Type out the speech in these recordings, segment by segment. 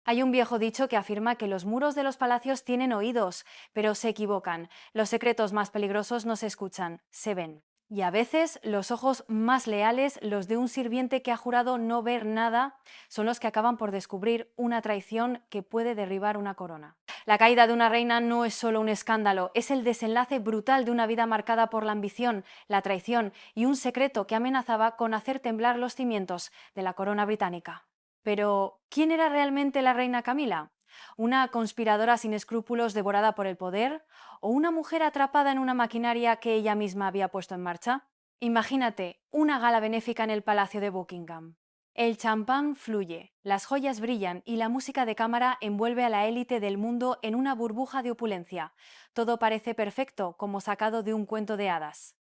Hay un viejo dicho que afirma que los muros de los palacios tienen oídos, pero se equivocan. Los secretos más peligrosos no se escuchan, se ven. Y a veces los ojos más leales, los de un sirviente que ha jurado no ver nada, son los que acaban por descubrir una traición que puede derribar una corona. La caída de una reina no es solo un escándalo, es el desenlace brutal de una vida marcada por la ambición, la traición y un secreto que amenazaba con hacer temblar los cimientos de la corona británica. Pero, ¿quién era realmente la reina Camila? ¿Una conspiradora sin escrúpulos devorada por el poder? ¿O una mujer atrapada en una maquinaria que ella misma había puesto en marcha? Imagínate una gala benéfica en el Palacio de Buckingham. El champán fluye, las joyas brillan y la música de cámara envuelve a la élite del mundo en una burbuja de opulencia. Todo parece perfecto, como sacado de un cuento de hadas.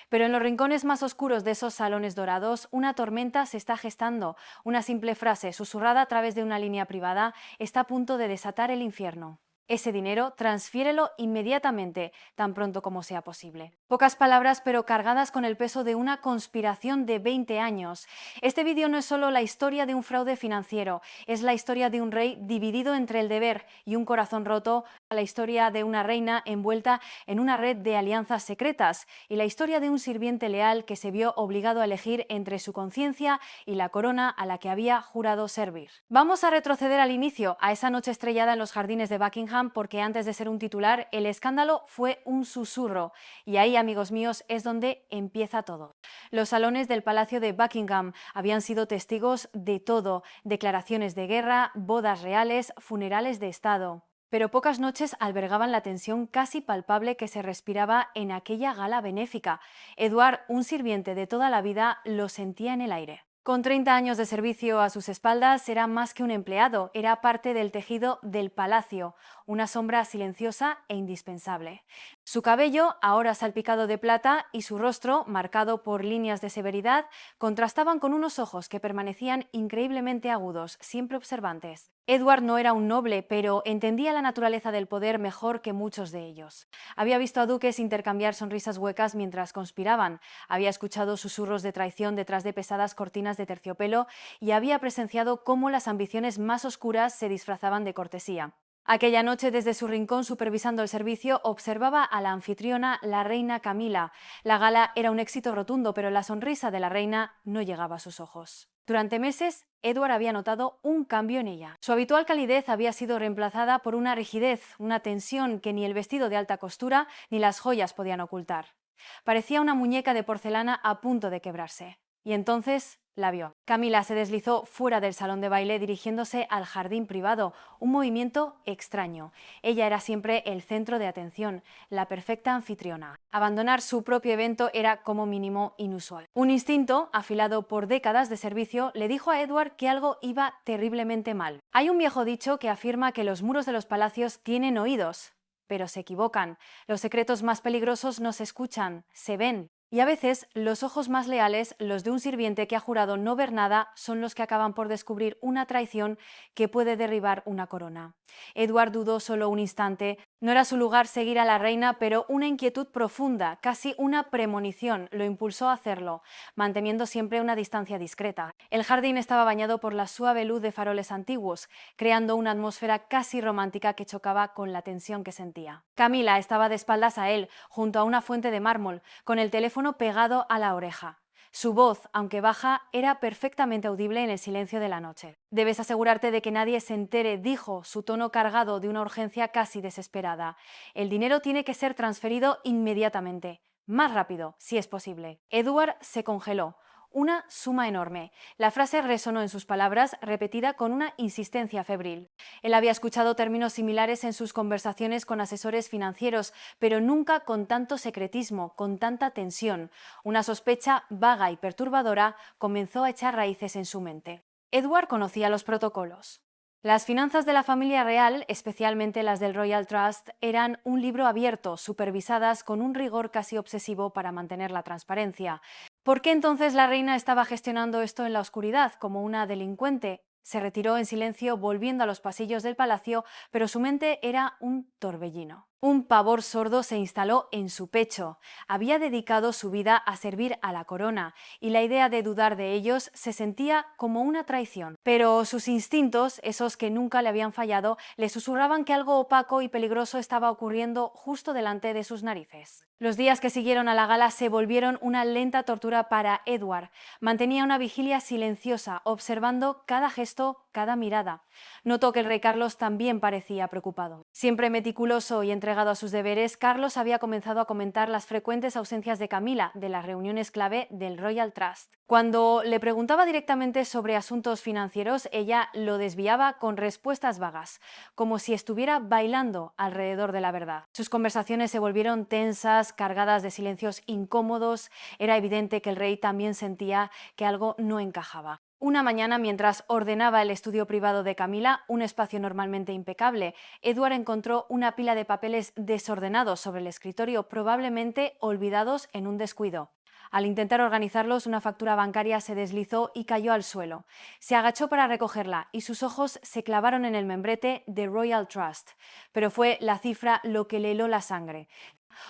Pero en los rincones más oscuros de esos salones dorados, una tormenta se está gestando. Una simple frase, susurrada a través de una línea privada, está a punto de desatar el infierno. Ese dinero, transfiérelo inmediatamente, tan pronto como sea posible. Pocas palabras, pero cargadas con el peso de una conspiración de 20 años. Este vídeo no es solo la historia de un fraude financiero, es la historia de un rey dividido entre el deber y un corazón roto, la historia de una reina envuelta en una red de alianzas secretas y la historia de un sirviente leal que se vio obligado a elegir entre su conciencia y la corona a la que había jurado servir. Vamos a retroceder al inicio, a esa noche estrellada en los jardines de Buckingham, porque antes de ser un titular, el escándalo fue un susurro. Y ahí, amigos míos, es donde empieza todo. Los salones del Palacio de Buckingham habían sido testigos de todo: declaraciones de guerra, bodas reales, funerales de Estado. Pero pocas noches albergaban la tensión casi palpable que se respiraba en aquella gala benéfica. Edward, un sirviente de toda la vida, lo sentía en el aire. Con 30 años de servicio a sus espaldas, era más que un empleado, era parte del tejido del palacio, una sombra silenciosa e indispensable. Su cabello, ahora salpicado de plata, y su rostro, marcado por líneas de severidad, contrastaban con unos ojos que permanecían increíblemente agudos, siempre observantes. Edward no era un noble, pero entendía la naturaleza del poder mejor que muchos de ellos. Había visto a duques intercambiar sonrisas huecas mientras conspiraban, había escuchado susurros de traición detrás de pesadas cortinas de terciopelo y había presenciado cómo las ambiciones más oscuras se disfrazaban de cortesía. Aquella noche, desde su rincón supervisando el servicio, observaba a la anfitriona, la reina Camila. La gala era un éxito rotundo, pero la sonrisa de la reina no llegaba a sus ojos. Durante meses, Edward había notado un cambio en ella. Su habitual calidez había sido reemplazada por una rigidez, una tensión que ni el vestido de alta costura ni las joyas podían ocultar. Parecía una muñeca de porcelana a punto de quebrarse. Y entonces la vio. Camila se deslizó fuera del salón de baile dirigiéndose al jardín privado, un movimiento extraño. Ella era siempre el centro de atención, la perfecta anfitriona. Abandonar su propio evento era como mínimo inusual. Un instinto, afilado por décadas de servicio, le dijo a Edward que algo iba terriblemente mal. Hay un viejo dicho que afirma que los muros de los palacios tienen oídos, pero se equivocan. Los secretos más peligrosos no se escuchan, se ven. Y a veces los ojos más leales, los de un sirviente que ha jurado no ver nada, son los que acaban por descubrir una traición que puede derribar una corona. Edward dudó solo un instante. No era su lugar seguir a la reina, pero una inquietud profunda, casi una premonición, lo impulsó a hacerlo, manteniendo siempre una distancia discreta. El jardín estaba bañado por la suave luz de faroles antiguos, creando una atmósfera casi romántica que chocaba con la tensión que sentía. Camila estaba de espaldas a él, junto a una fuente de mármol, con el teléfono pegado a la oreja. Su voz, aunque baja, era perfectamente audible en el silencio de la noche. «Debes asegurarte de que nadie se entere», dijo, su tono cargado de una urgencia casi desesperada. «El dinero tiene que ser transferido inmediatamente. Más rápido, si es posible». Edward se congeló. Una suma enorme. La frase resonó en sus palabras, repetida con una insistencia febril. Él había escuchado términos similares en sus conversaciones con asesores financieros, pero nunca con tanto secretismo, con tanta tensión. Una sospecha vaga y perturbadora comenzó a echar raíces en su mente. Edward conocía los protocolos. Las finanzas de la familia real, especialmente las del Royal Trust, eran un libro abierto, supervisadas con un rigor casi obsesivo para mantener la transparencia. ¿Por qué entonces la reina estaba gestionando esto en la oscuridad, como una delincuente? Se retiró en silencio, volviendo a los pasillos del palacio, pero su mente era un torbellino. Un pavor sordo se instaló en su pecho. Había dedicado su vida a servir a la corona, y la idea de dudar de ellos se sentía como una traición. Pero sus instintos, esos que nunca le habían fallado, le susurraban que algo opaco y peligroso estaba ocurriendo justo delante de sus narices. Los días que siguieron a la gala se volvieron una lenta tortura para Edward. Mantenía una vigilia silenciosa, observando cada gesto, cada mirada. Notó que el rey Carlos también parecía preocupado. Siempre meticuloso y entregado a sus deberes, Carlos había comenzado a comentar las frecuentes ausencias de Camila de las reuniones clave del Royal Trust. Cuando le preguntaba directamente sobre asuntos financieros, ella lo desviaba con respuestas vagas, como si estuviera bailando alrededor de la verdad. Sus conversaciones se volvieron tensas, cargadas de silencios incómodos. Era evidente que el rey también sentía que algo no encajaba. Una mañana, mientras ordenaba el estudio privado de Camila, un espacio normalmente impecable, Edward encontró una pila de papeles desordenados sobre el escritorio, probablemente olvidados en un descuido. Al intentar organizarlos, una factura bancaria se deslizó y cayó al suelo. Se agachó para recogerla y sus ojos se clavaron en el membrete de Royal Trust. Pero fue la cifra lo que le heló la sangre.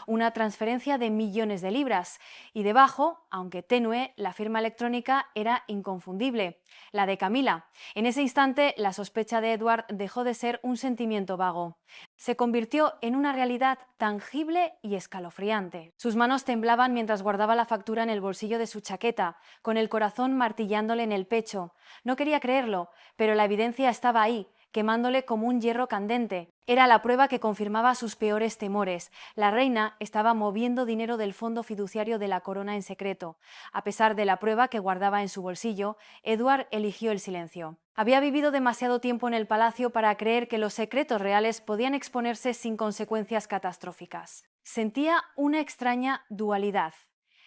Una transferencia de millones de libras, y debajo, aunque tenue, la firma electrónica era inconfundible, la de Camila. En ese instante, la sospecha de Edward dejó de ser un sentimiento vago. Se convirtió en una realidad tangible y escalofriante. Sus manos temblaban mientras guardaba la factura en el bolsillo de su chaqueta, con el corazón martillándole en el pecho. No quería creerlo, pero la evidencia estaba ahí, quemándole como un hierro candente. Era la prueba que confirmaba sus peores temores. La reina estaba moviendo dinero del fondo fiduciario de la corona en secreto. A pesar de la prueba que guardaba en su bolsillo, Edward eligió el silencio. Había vivido demasiado tiempo en el palacio para creer que los secretos reales podían exponerse sin consecuencias catastróficas. Sentía una extraña dualidad: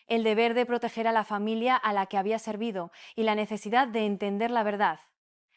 el deber de proteger a la familia a la que había servido y la necesidad de entender la verdad.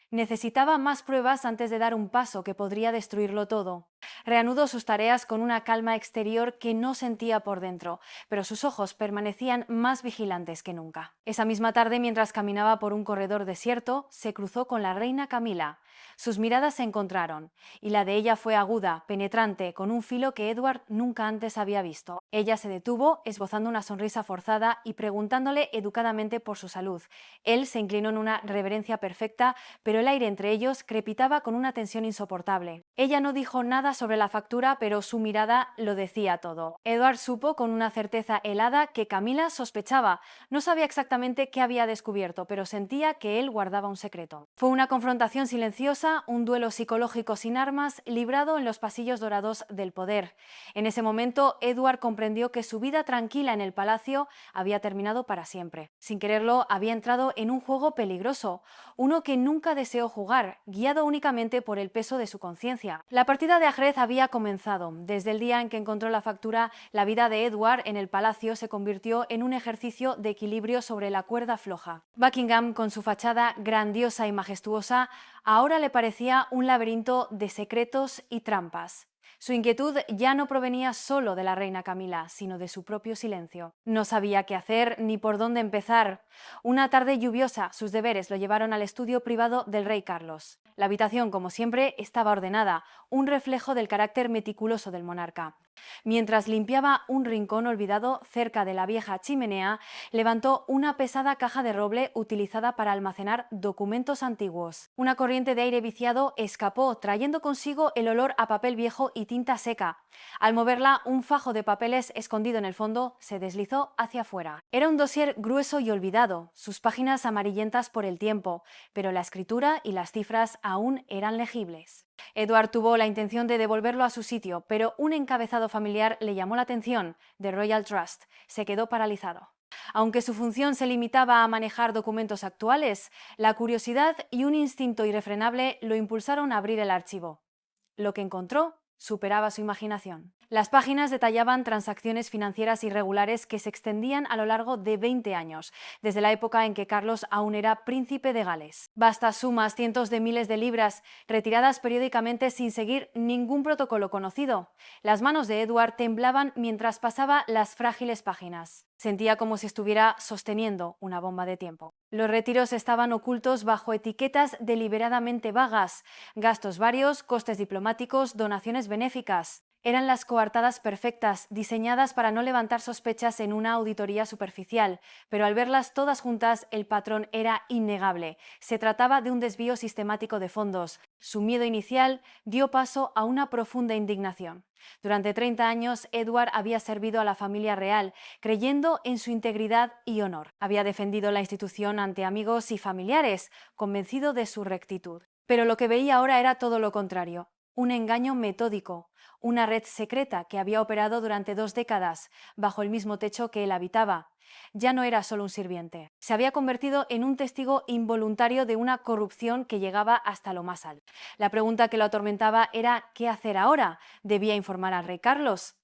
Necesitaba más pruebas antes de dar un paso que podría destruirlo todo. Reanudó sus tareas con una calma exterior que no sentía por dentro, pero sus ojos permanecían más vigilantes que nunca. Esa misma tarde, mientras caminaba por un corredor desierto, se cruzó con la reina Camila. Sus miradas se encontraron, y la de ella fue aguda, penetrante, con un filo que Edward nunca antes había visto. Ella se detuvo, esbozando una sonrisa forzada y preguntándole educadamente por su salud. Él se inclinó en una reverencia perfecta, pero el aire entre ellos crepitaba con una tensión insoportable. Ella no dijo nada sobre la factura, pero su mirada lo decía todo. Edward supo con una certeza helada que Camila sospechaba. No sabía exactamente qué había descubierto, pero sentía que él guardaba un secreto. Fue una confrontación silenciosa, un duelo psicológico sin armas, librado en los pasillos dorados del poder. En ese momento, Edward comprendió que su vida tranquila en el palacio había terminado para siempre. Sin quererlo, había entrado en un juego peligroso, uno que nunca deseó jugar, guiado únicamente por el peso de su conciencia. La partida de ajedrez había comenzado. Desde el día en que encontró la factura, la vida de Edward en el palacio se convirtió en un ejercicio de equilibrio sobre la cuerda floja. Buckingham, con su fachada grandiosa y majestuosa, ahora le parecía un laberinto de secretos y trampas. Su inquietud ya no provenía solo de la reina Camila, sino de su propio silencio. No sabía qué hacer ni por dónde empezar. Una tarde lluviosa, sus deberes lo llevaron al estudio privado del rey Carlos. La habitación, como siempre, estaba ordenada, un reflejo del carácter meticuloso del monarca. Mientras limpiaba un rincón olvidado cerca de la vieja chimenea, levantó una pesada caja de roble utilizada para almacenar documentos antiguos. Una corriente de aire viciado escapó, trayendo consigo el olor a papel viejo y tinta seca. Al moverla, un fajo de papeles escondido en el fondo se deslizó hacia afuera. Era un dossier grueso y olvidado, sus páginas amarillentas por el tiempo, pero la escritura y las cifras aún eran legibles. Edward tuvo la intención de devolverlo a su sitio, pero un encabezado familiar le llamó la atención: The Royal Trust. Se quedó paralizado. Aunque su función se limitaba a manejar documentos actuales, la curiosidad y un instinto irrefrenable lo impulsaron a abrir el archivo. Lo que encontró superaba su imaginación. Las páginas detallaban transacciones financieras irregulares que se extendían a lo largo de 20 años, desde la época en que Carlos aún era príncipe de Gales. Vastas sumas, cientos de miles de libras, retiradas periódicamente sin seguir ningún protocolo conocido. Las manos de Edward temblaban mientras pasaba las frágiles páginas. Sentía como si estuviera sosteniendo una bomba de tiempo. Los retiros estaban ocultos bajo etiquetas deliberadamente vagas: gastos varios, costes diplomáticos, donaciones benéficas. Eran las coartadas perfectas, diseñadas para no levantar sospechas en una auditoría superficial, pero al verlas todas juntas el patrón era innegable. Se trataba de un desvío sistemático de fondos. Su miedo inicial dio paso a una profunda indignación. Durante 30 años, Edward había servido a la familia real, creyendo en su integridad y honor. Había defendido la institución ante amigos y familiares, convencido de su rectitud. Pero lo que veía ahora era todo lo contrario. Un engaño metódico, una red secreta que había operado durante 2 décadas, bajo el mismo techo que él habitaba. Ya no era solo un sirviente, se había convertido en un testigo involuntario de una corrupción que llegaba hasta lo más alto. La pregunta que lo atormentaba era ¿qué hacer ahora? ¿Debía informar al rey Carlos?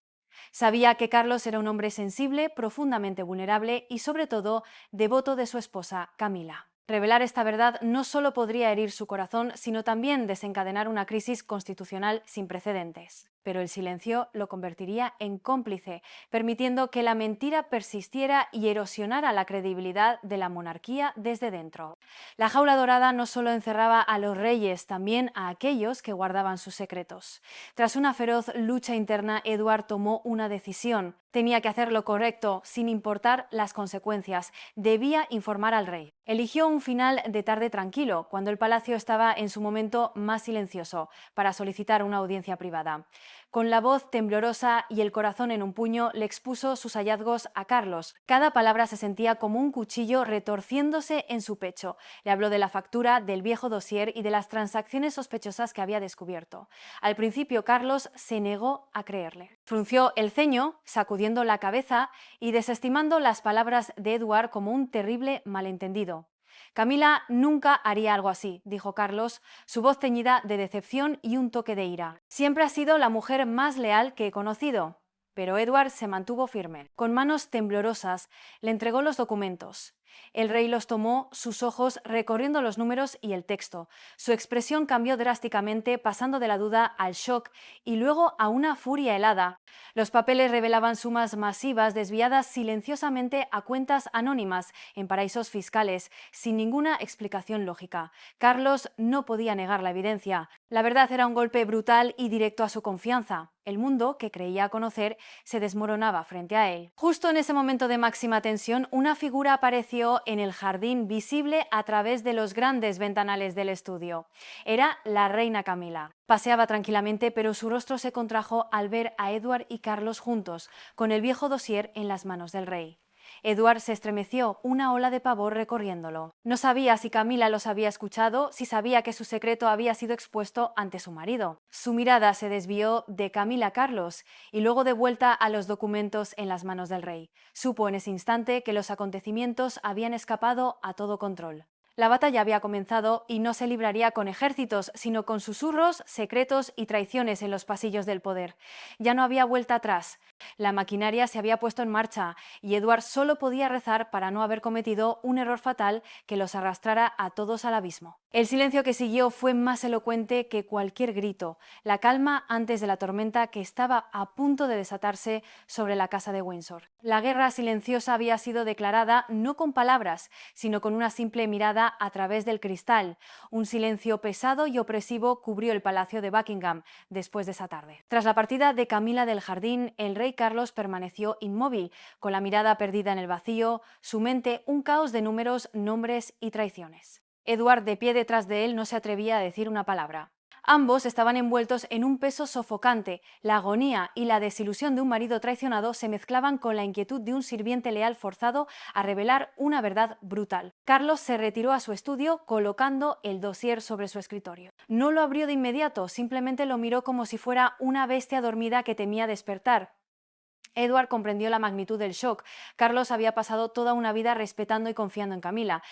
Sabía que Carlos era un hombre sensible, profundamente vulnerable y, sobre todo, devoto de su esposa, Camila. Revelar esta verdad no solo podría herir su corazón, sino también desencadenar una crisis constitucional sin precedentes. Pero el silencio lo convertiría en cómplice, permitiendo que la mentira persistiera y erosionara la credibilidad de la monarquía desde dentro. La jaula dorada no solo encerraba a los reyes, también a aquellos que guardaban sus secretos. Tras una feroz lucha interna, Edward tomó una decisión. Tenía que hacer lo correcto, sin importar las consecuencias. Debía informar al rey. Eligió un final de tarde tranquilo, cuando el palacio estaba en su momento más silencioso, para solicitar una audiencia privada. Con la voz temblorosa y el corazón en un puño, le expuso sus hallazgos a Carlos. Cada palabra se sentía como un cuchillo retorciéndose en su pecho. Le habló de la factura, del viejo dossier y de las transacciones sospechosas que había descubierto. Al principio, Carlos se negó a creerle. Frunció el ceño, sacudiendo la cabeza y desestimando las palabras de Edward como un terrible malentendido. Camila nunca haría algo así, dijo Carlos, su voz teñida de decepción y un toque de ira. Siempre ha sido la mujer más leal que he conocido. Pero Edward se mantuvo firme. Con manos temblorosas le entregó los documentos. El rey los tomó, sus ojos recorriendo los números y el texto. Su expresión cambió drásticamente, pasando de la duda al shock y luego a una furia helada. Los papeles revelaban sumas masivas desviadas silenciosamente a cuentas anónimas en paraísos fiscales, sin ninguna explicación lógica. Carlos no podía negar la evidencia. La verdad era un golpe brutal y directo a su confianza. El mundo, que creía conocer, se desmoronaba frente a él. Justo en ese momento de máxima tensión, una figura apareció en el jardín, visible a través de los grandes ventanales del estudio. Era la reina Camila. Paseaba tranquilamente, pero su rostro se contrajo al ver a Edward y Carlos juntos, con el viejo dossier en las manos del rey. Edward se estremeció, una ola de pavor recorriéndolo. No sabía si Camila los había escuchado, si sabía que su secreto había sido expuesto ante su marido. Su mirada se desvió de Camila a Carlos y luego de vuelta a los documentos en las manos del rey. Supo en ese instante que los acontecimientos habían escapado a todo control. La batalla había comenzado y no se libraría con ejércitos, sino con susurros, secretos y traiciones en los pasillos del poder. Ya no había vuelta atrás. La maquinaria se había puesto en marcha y Edward solo podía rezar para no haber cometido un error fatal que los arrastrara a todos al abismo. El silencio que siguió fue más elocuente que cualquier grito, la calma antes de la tormenta que estaba a punto de desatarse sobre la casa de Windsor. La guerra silenciosa había sido declarada no con palabras, sino con una simple mirada a través del cristal. Un silencio pesado y opresivo cubrió el palacio de Buckingham después de esa tarde. Tras la partida de Camila del jardín, el rey Carlos permaneció inmóvil, con la mirada perdida en el vacío, su mente un caos de números, nombres y traiciones. Edward, de pie detrás de él, no se atrevía a decir una palabra. Ambos estaban envueltos en un peso sofocante. La agonía y la desilusión de un marido traicionado se mezclaban con la inquietud de un sirviente leal forzado a revelar una verdad brutal. Carlos se retiró a su estudio, colocando el dossier sobre su escritorio. No lo abrió de inmediato, simplemente lo miró como si fuera una bestia dormida que temía despertar. Edward comprendió la magnitud del shock. Carlos había pasado toda una vida respetando y confiando en Camila.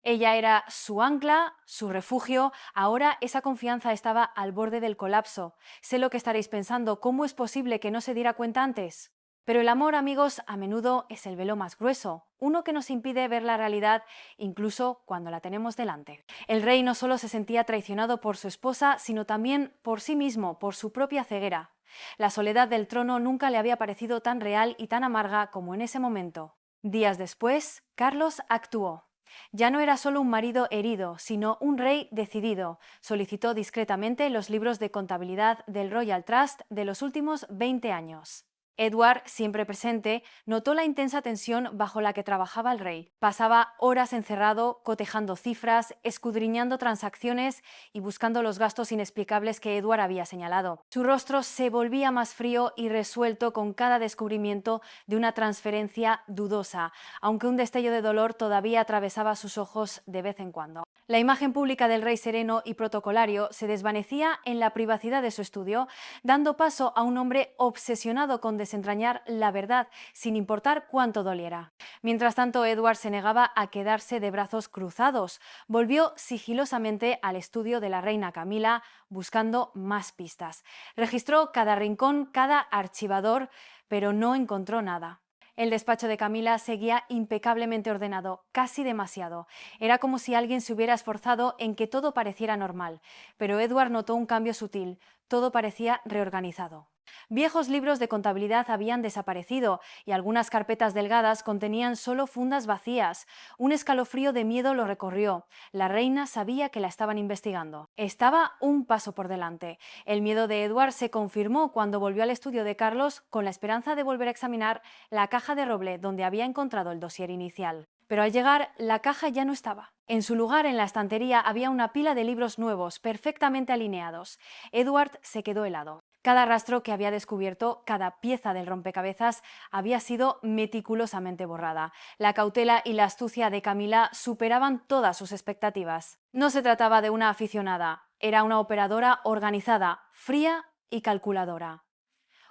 Ella era su ancla, su refugio. Ahora esa confianza estaba al borde del colapso. Sé lo que estaréis pensando, ¿cómo es posible que no se diera cuenta antes? Pero el amor, amigos, a menudo es el velo más grueso, uno que nos impide ver la realidad incluso cuando la tenemos delante. El rey no solo se sentía traicionado por su esposa, sino también por sí mismo, por su propia ceguera. La soledad del trono nunca le había parecido tan real y tan amarga como en ese momento. Días después, Carlos actuó. Ya no era solo un marido herido, sino un rey decidido. Solicitó discretamente los libros de contabilidad del Royal Trust de los últimos 20 años. Edward, siempre presente, notó la intensa tensión bajo la que trabajaba el rey. Pasaba horas encerrado, cotejando cifras, escudriñando transacciones y buscando los gastos inexplicables que Edward había señalado. Su rostro se volvía más frío y resuelto con cada descubrimiento de una transferencia dudosa, aunque un destello de dolor todavía atravesaba sus ojos de vez en cuando. La imagen pública del rey sereno y protocolario se desvanecía en la privacidad de su estudio, dando paso a un hombre obsesionado con desentrañar la verdad, sin importar cuánto doliera. Mientras tanto, Edward se negaba a quedarse de brazos cruzados. Volvió sigilosamente al estudio de la reina Camila, buscando más pistas. Registró cada rincón, cada archivador, pero no encontró nada. El despacho de Camila seguía impecablemente ordenado, casi demasiado. Era como si alguien se hubiera esforzado en que todo pareciera normal, pero Edward notó un cambio sutil. Todo parecía reorganizado. Viejos libros de contabilidad habían desaparecido y algunas carpetas delgadas contenían solo fundas vacías. Un escalofrío de miedo lo recorrió. La reina sabía que la estaban investigando. Estaba un paso por delante. El miedo de Edward se confirmó cuando volvió al estudio de Carlos con la esperanza de volver a examinar la caja de roble donde había encontrado el dossier inicial. Pero al llegar, la caja ya no estaba. En su lugar, en la estantería, había una pila de libros nuevos, perfectamente alineados. Edward se quedó helado. Cada rastro que había descubierto, cada pieza del rompecabezas, había sido meticulosamente borrada. La cautela y la astucia de Camila superaban todas sus expectativas. No se trataba de una aficionada, era una operadora organizada, fría y calculadora.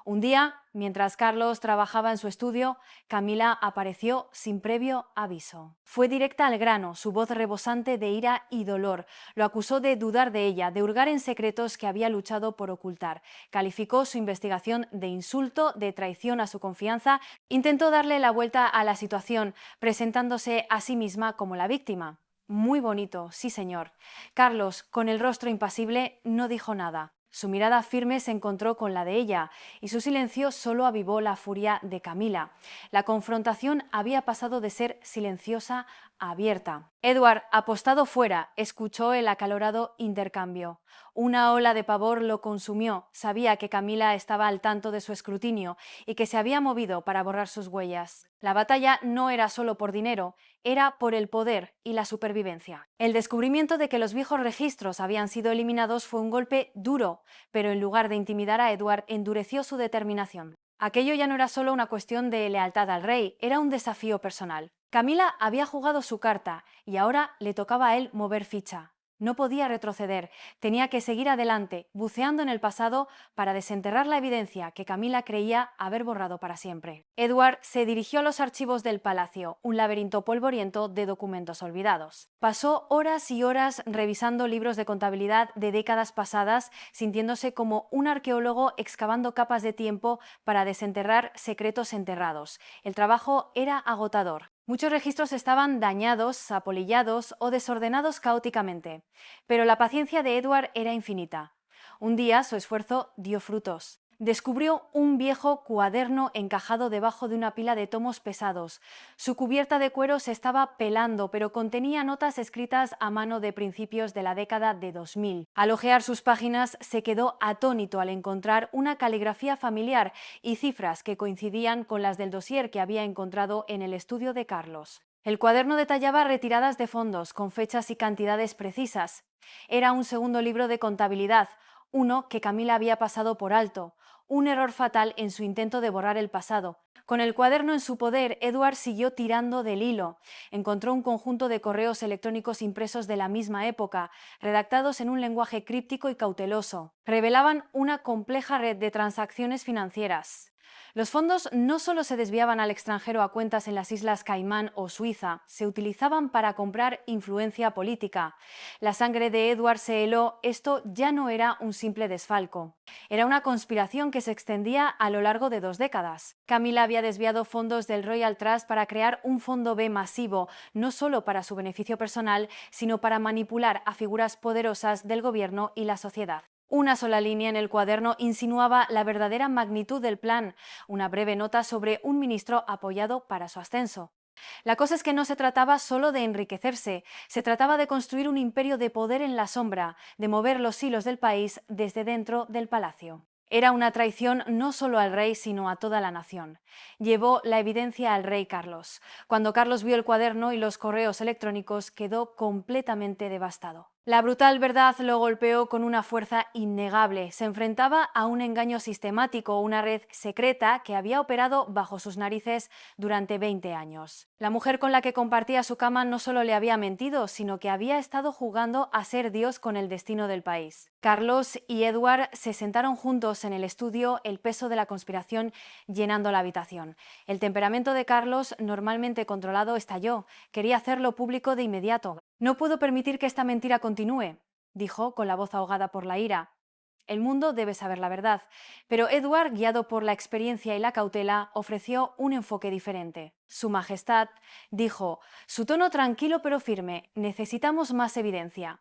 Un día, mientras Carlos trabajaba en su estudio, Camila apareció sin previo aviso. Fue directa al grano, su voz rebosante de ira y dolor. Lo acusó de dudar de ella, de hurgar en secretos que había luchado por ocultar. Calificó su investigación de insulto, de traición a su confianza. Intentó darle la vuelta a la situación, presentándose a sí misma como la víctima. Muy bonito, sí señor. Carlos, con el rostro impasible, no dijo nada. Su mirada firme se encontró con la de ella y su silencio solo avivó la furia de Camila. La confrontación había pasado de ser silenciosa a abierta. Edward, apostado fuera, escuchó el acalorado intercambio. Una ola de pavor lo consumió. Sabía que Camila estaba al tanto de su escrutinio y que se había movido para borrar sus huellas. La batalla no era solo por dinero, era por el poder y la supervivencia. El descubrimiento de que los viejos registros habían sido eliminados fue un golpe duro, pero en lugar de intimidar a Edward, endureció su determinación. Aquello ya no era solo una cuestión de lealtad al rey, era un desafío personal. Camila había jugado su carta y ahora le tocaba a él mover ficha. No podía retroceder, tenía que seguir adelante, buceando en el pasado para desenterrar la evidencia que Camila creía haber borrado para siempre. Edward se dirigió a los archivos del palacio, un laberinto polvoriento de documentos olvidados. Pasó horas y horas revisando libros de contabilidad de décadas pasadas, sintiéndose como un arqueólogo excavando capas de tiempo para desenterrar secretos enterrados. El trabajo era agotador. Muchos registros estaban dañados, apolillados o desordenados caóticamente, pero la paciencia de Edward era infinita. Un día su esfuerzo dio frutos. Descubrió un viejo cuaderno encajado debajo de una pila de tomos pesados. Su cubierta de cuero se estaba pelando, pero contenía notas escritas a mano de principios de la década de 2000. Al hojear sus páginas se quedó atónito al encontrar una caligrafía familiar y cifras que coincidían con las del dossier que había encontrado en el estudio de Carlos. El cuaderno detallaba retiradas de fondos con fechas y cantidades precisas. Era un segundo libro de contabilidad, uno que Camila había pasado por alto, un error fatal en su intento de borrar el pasado. Con el cuaderno en su poder, Edward siguió tirando del hilo. Encontró un conjunto de correos electrónicos impresos de la misma época, redactados en un lenguaje críptico y cauteloso. Revelaban una compleja red de transacciones financieras. Los fondos no solo se desviaban al extranjero a cuentas en las Islas Caimán o Suiza, se utilizaban para comprar influencia política. La sangre de Edward se heló, esto ya no era un simple desfalco. Era una conspiración que se extendía a lo largo de 2 décadas. Camila había desviado fondos del Royal Trust para crear un fondo B masivo, no solo para su beneficio personal, sino para manipular a figuras poderosas del gobierno y la sociedad. Una sola línea en el cuaderno insinuaba la verdadera magnitud del plan, una breve nota sobre un ministro apoyado para su ascenso. La cosa es que no se trataba solo de enriquecerse, se trataba de construir un imperio de poder en la sombra, de mover los hilos del país desde dentro del palacio. Era una traición no solo al rey, sino a toda la nación. Llevó la evidencia al rey Carlos. Cuando Carlos vio el cuaderno y los correos electrónicos, quedó completamente devastado. La brutal verdad lo golpeó con una fuerza innegable. Se enfrentaba a un engaño sistemático, una red secreta que había operado bajo sus narices durante 20 años. La mujer con la que compartía su cama no solo le había mentido, sino que había estado jugando a ser Dios con el destino del país. Carlos y Edward se sentaron juntos en el estudio, el peso de la conspiración llenando la habitación. El temperamento de Carlos, normalmente controlado, estalló. Quería hacerlo público de inmediato. No puedo permitir que esta mentira continúe, dijo con la voz ahogada por la ira. El mundo debe saber la verdad, pero Edward, guiado por la experiencia y la cautela, ofreció un enfoque diferente. Su Majestad dijo, su tono tranquilo pero firme, necesitamos más evidencia.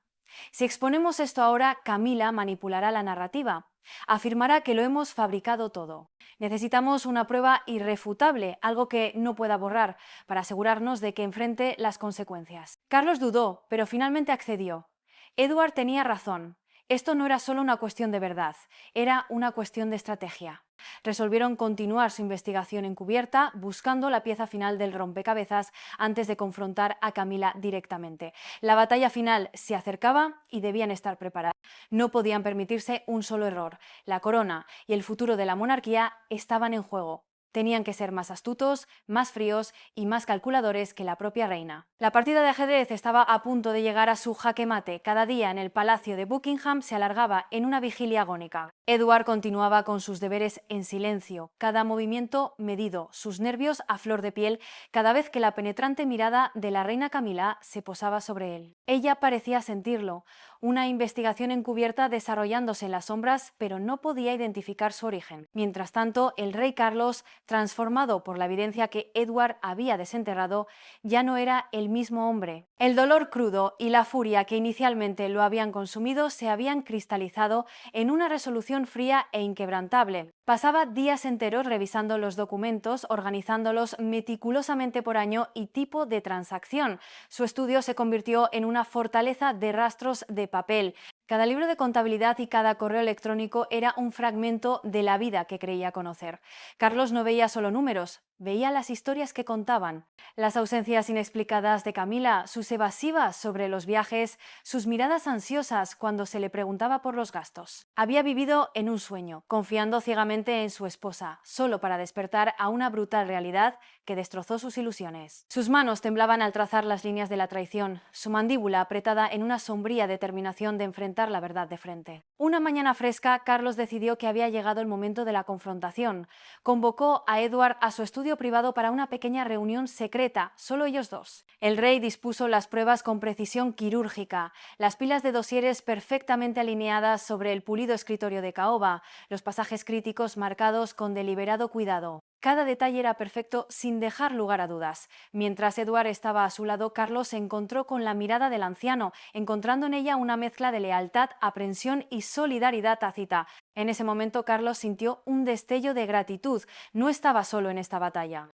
Si exponemos esto ahora, Camila manipulará la narrativa. Afirmará que lo hemos fabricado todo. Necesitamos una prueba irrefutable, algo que no pueda borrar, para asegurarnos de que enfrente las consecuencias. Carlos dudó, pero finalmente accedió. Edward tenía razón. Esto no era solo una cuestión de verdad, era una cuestión de estrategia. Resolvieron continuar su investigación encubierta, buscando la pieza final del rompecabezas antes de confrontar a Camila directamente. La batalla final se acercaba y debían estar preparados. No podían permitirse un solo error. La corona y el futuro de la monarquía estaban en juego. Tenían que ser más astutos, más fríos y más calculadores que la propia reina. La partida de ajedrez estaba a punto de llegar a su jaque mate. Cada día en el palacio de Buckingham se alargaba en una vigilia agónica. Edward continuaba con sus deberes en silencio, cada movimiento medido, sus nervios a flor de piel cada vez que la penetrante mirada de la reina Camila se posaba sobre él. Ella parecía sentirlo, una investigación encubierta desarrollándose en las sombras, pero no podía identificar su origen. Mientras tanto, el rey Carlos, transformado por la evidencia que Edward había desenterrado, ya no era el mismo hombre. El dolor crudo y la furia que inicialmente lo habían consumido se habían cristalizado en una resolución fría e inquebrantable. Pasaba días enteros revisando los documentos, organizándolos meticulosamente por año y tipo de transacción. Su estudio se convirtió en una fortaleza de rastros de papel. Cada libro de contabilidad y cada correo electrónico era un fragmento de la vida que creía conocer. Carlos no veía solo números, veía las historias que contaban. Las ausencias inexplicadas de Camila, sus evasivas sobre los viajes, sus miradas ansiosas cuando se le preguntaba por los gastos. Había vivido en un sueño, confiando ciegamente en su esposa, solo para despertar a una brutal realidad que destrozó sus ilusiones. Sus manos temblaban al trazar las líneas de la traición, su mandíbula apretada en una sombría determinación de enfrentar la verdad de frente. Una mañana fresca, Carlos decidió que había llegado el momento de la confrontación. Convocó a Edward a su estudio privado para una pequeña reunión secreta, solo ellos dos. El rey dispuso las pruebas con precisión quirúrgica, las pilas de dosieres perfectamente alineadas sobre el pulido escritorio de caoba, los pasajes críticos marcados con deliberado cuidado. Cada detalle era perfecto sin dejar lugar a dudas. Mientras Edward estaba a su lado, Carlos se encontró con la mirada del anciano, encontrando en ella una mezcla de lealtad, aprensión y solidaridad tácita. En ese momento Carlos sintió un destello de gratitud. No estaba solo en esta batalla.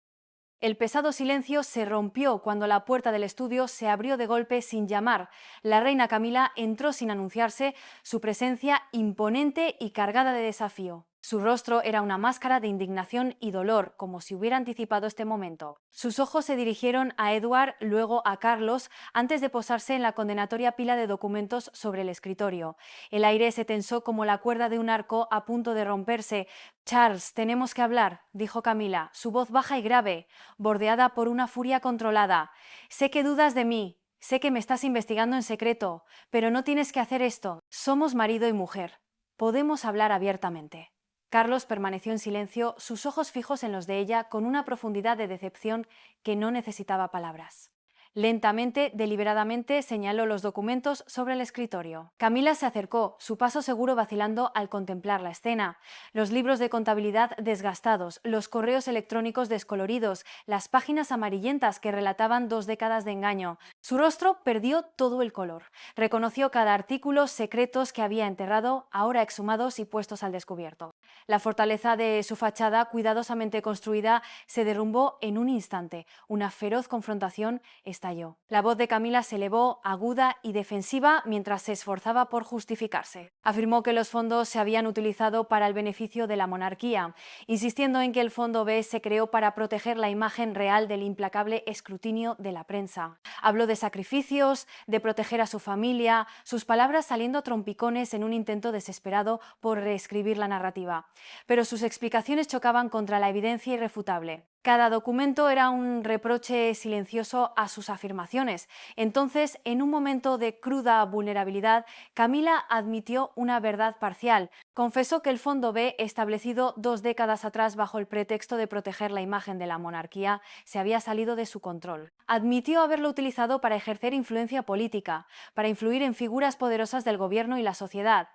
El pesado silencio se rompió cuando la puerta del estudio se abrió de golpe sin llamar. La reina Camila entró sin anunciarse, su presencia imponente y cargada de desafío. Su rostro era una máscara de indignación y dolor, como si hubiera anticipado este momento. Sus ojos se dirigieron a Edward, luego a Carlos, antes de posarse en la condenatoria pila de documentos sobre el escritorio. El aire se tensó como la cuerda de un arco a punto de romperse. «Charles, tenemos que hablar», dijo Camila, su voz baja y grave, bordeada por una furia controlada. «Sé que dudas de mí, sé que me estás investigando en secreto, pero no tienes que hacer esto. Somos marido y mujer. Podemos hablar abiertamente». Carlos permaneció en silencio, sus ojos fijos en los de ella, con una profundidad de decepción que no necesitaba palabras. Lentamente, deliberadamente, señaló los documentos sobre el escritorio. Camila se acercó, su paso seguro vacilando al contemplar la escena. Los libros de contabilidad desgastados, los correos electrónicos descoloridos, las páginas amarillentas que relataban 2 décadas de engaño. Su rostro perdió todo el color. Reconoció cada artículo, secretos que había enterrado, ahora exhumados y puestos al descubierto. La fortaleza de su fachada, cuidadosamente construida, se derrumbó en un instante. Una feroz confrontación estalló. La voz de Camila se elevó, aguda y defensiva, mientras se esforzaba por justificarse. Afirmó que los fondos se habían utilizado para el beneficio de la monarquía, insistiendo en que el Fondo B se creó para proteger la imagen real del implacable escrutinio de la prensa. Habló de sacrificios, de proteger a su familia, sus palabras saliendo a trompicones en un intento desesperado por reescribir la narrativa. Pero sus explicaciones chocaban contra la evidencia irrefutable. Cada documento era un reproche silencioso a sus afirmaciones. Entonces, en un momento de cruda vulnerabilidad, Camila admitió una verdad parcial. Confesó que el Fondo B, establecido 2 décadas atrás bajo el pretexto de proteger la imagen de la monarquía, se había salido de su control. Admitió haberlo utilizado para ejercer influencia política, para influir en figuras poderosas del gobierno y la sociedad,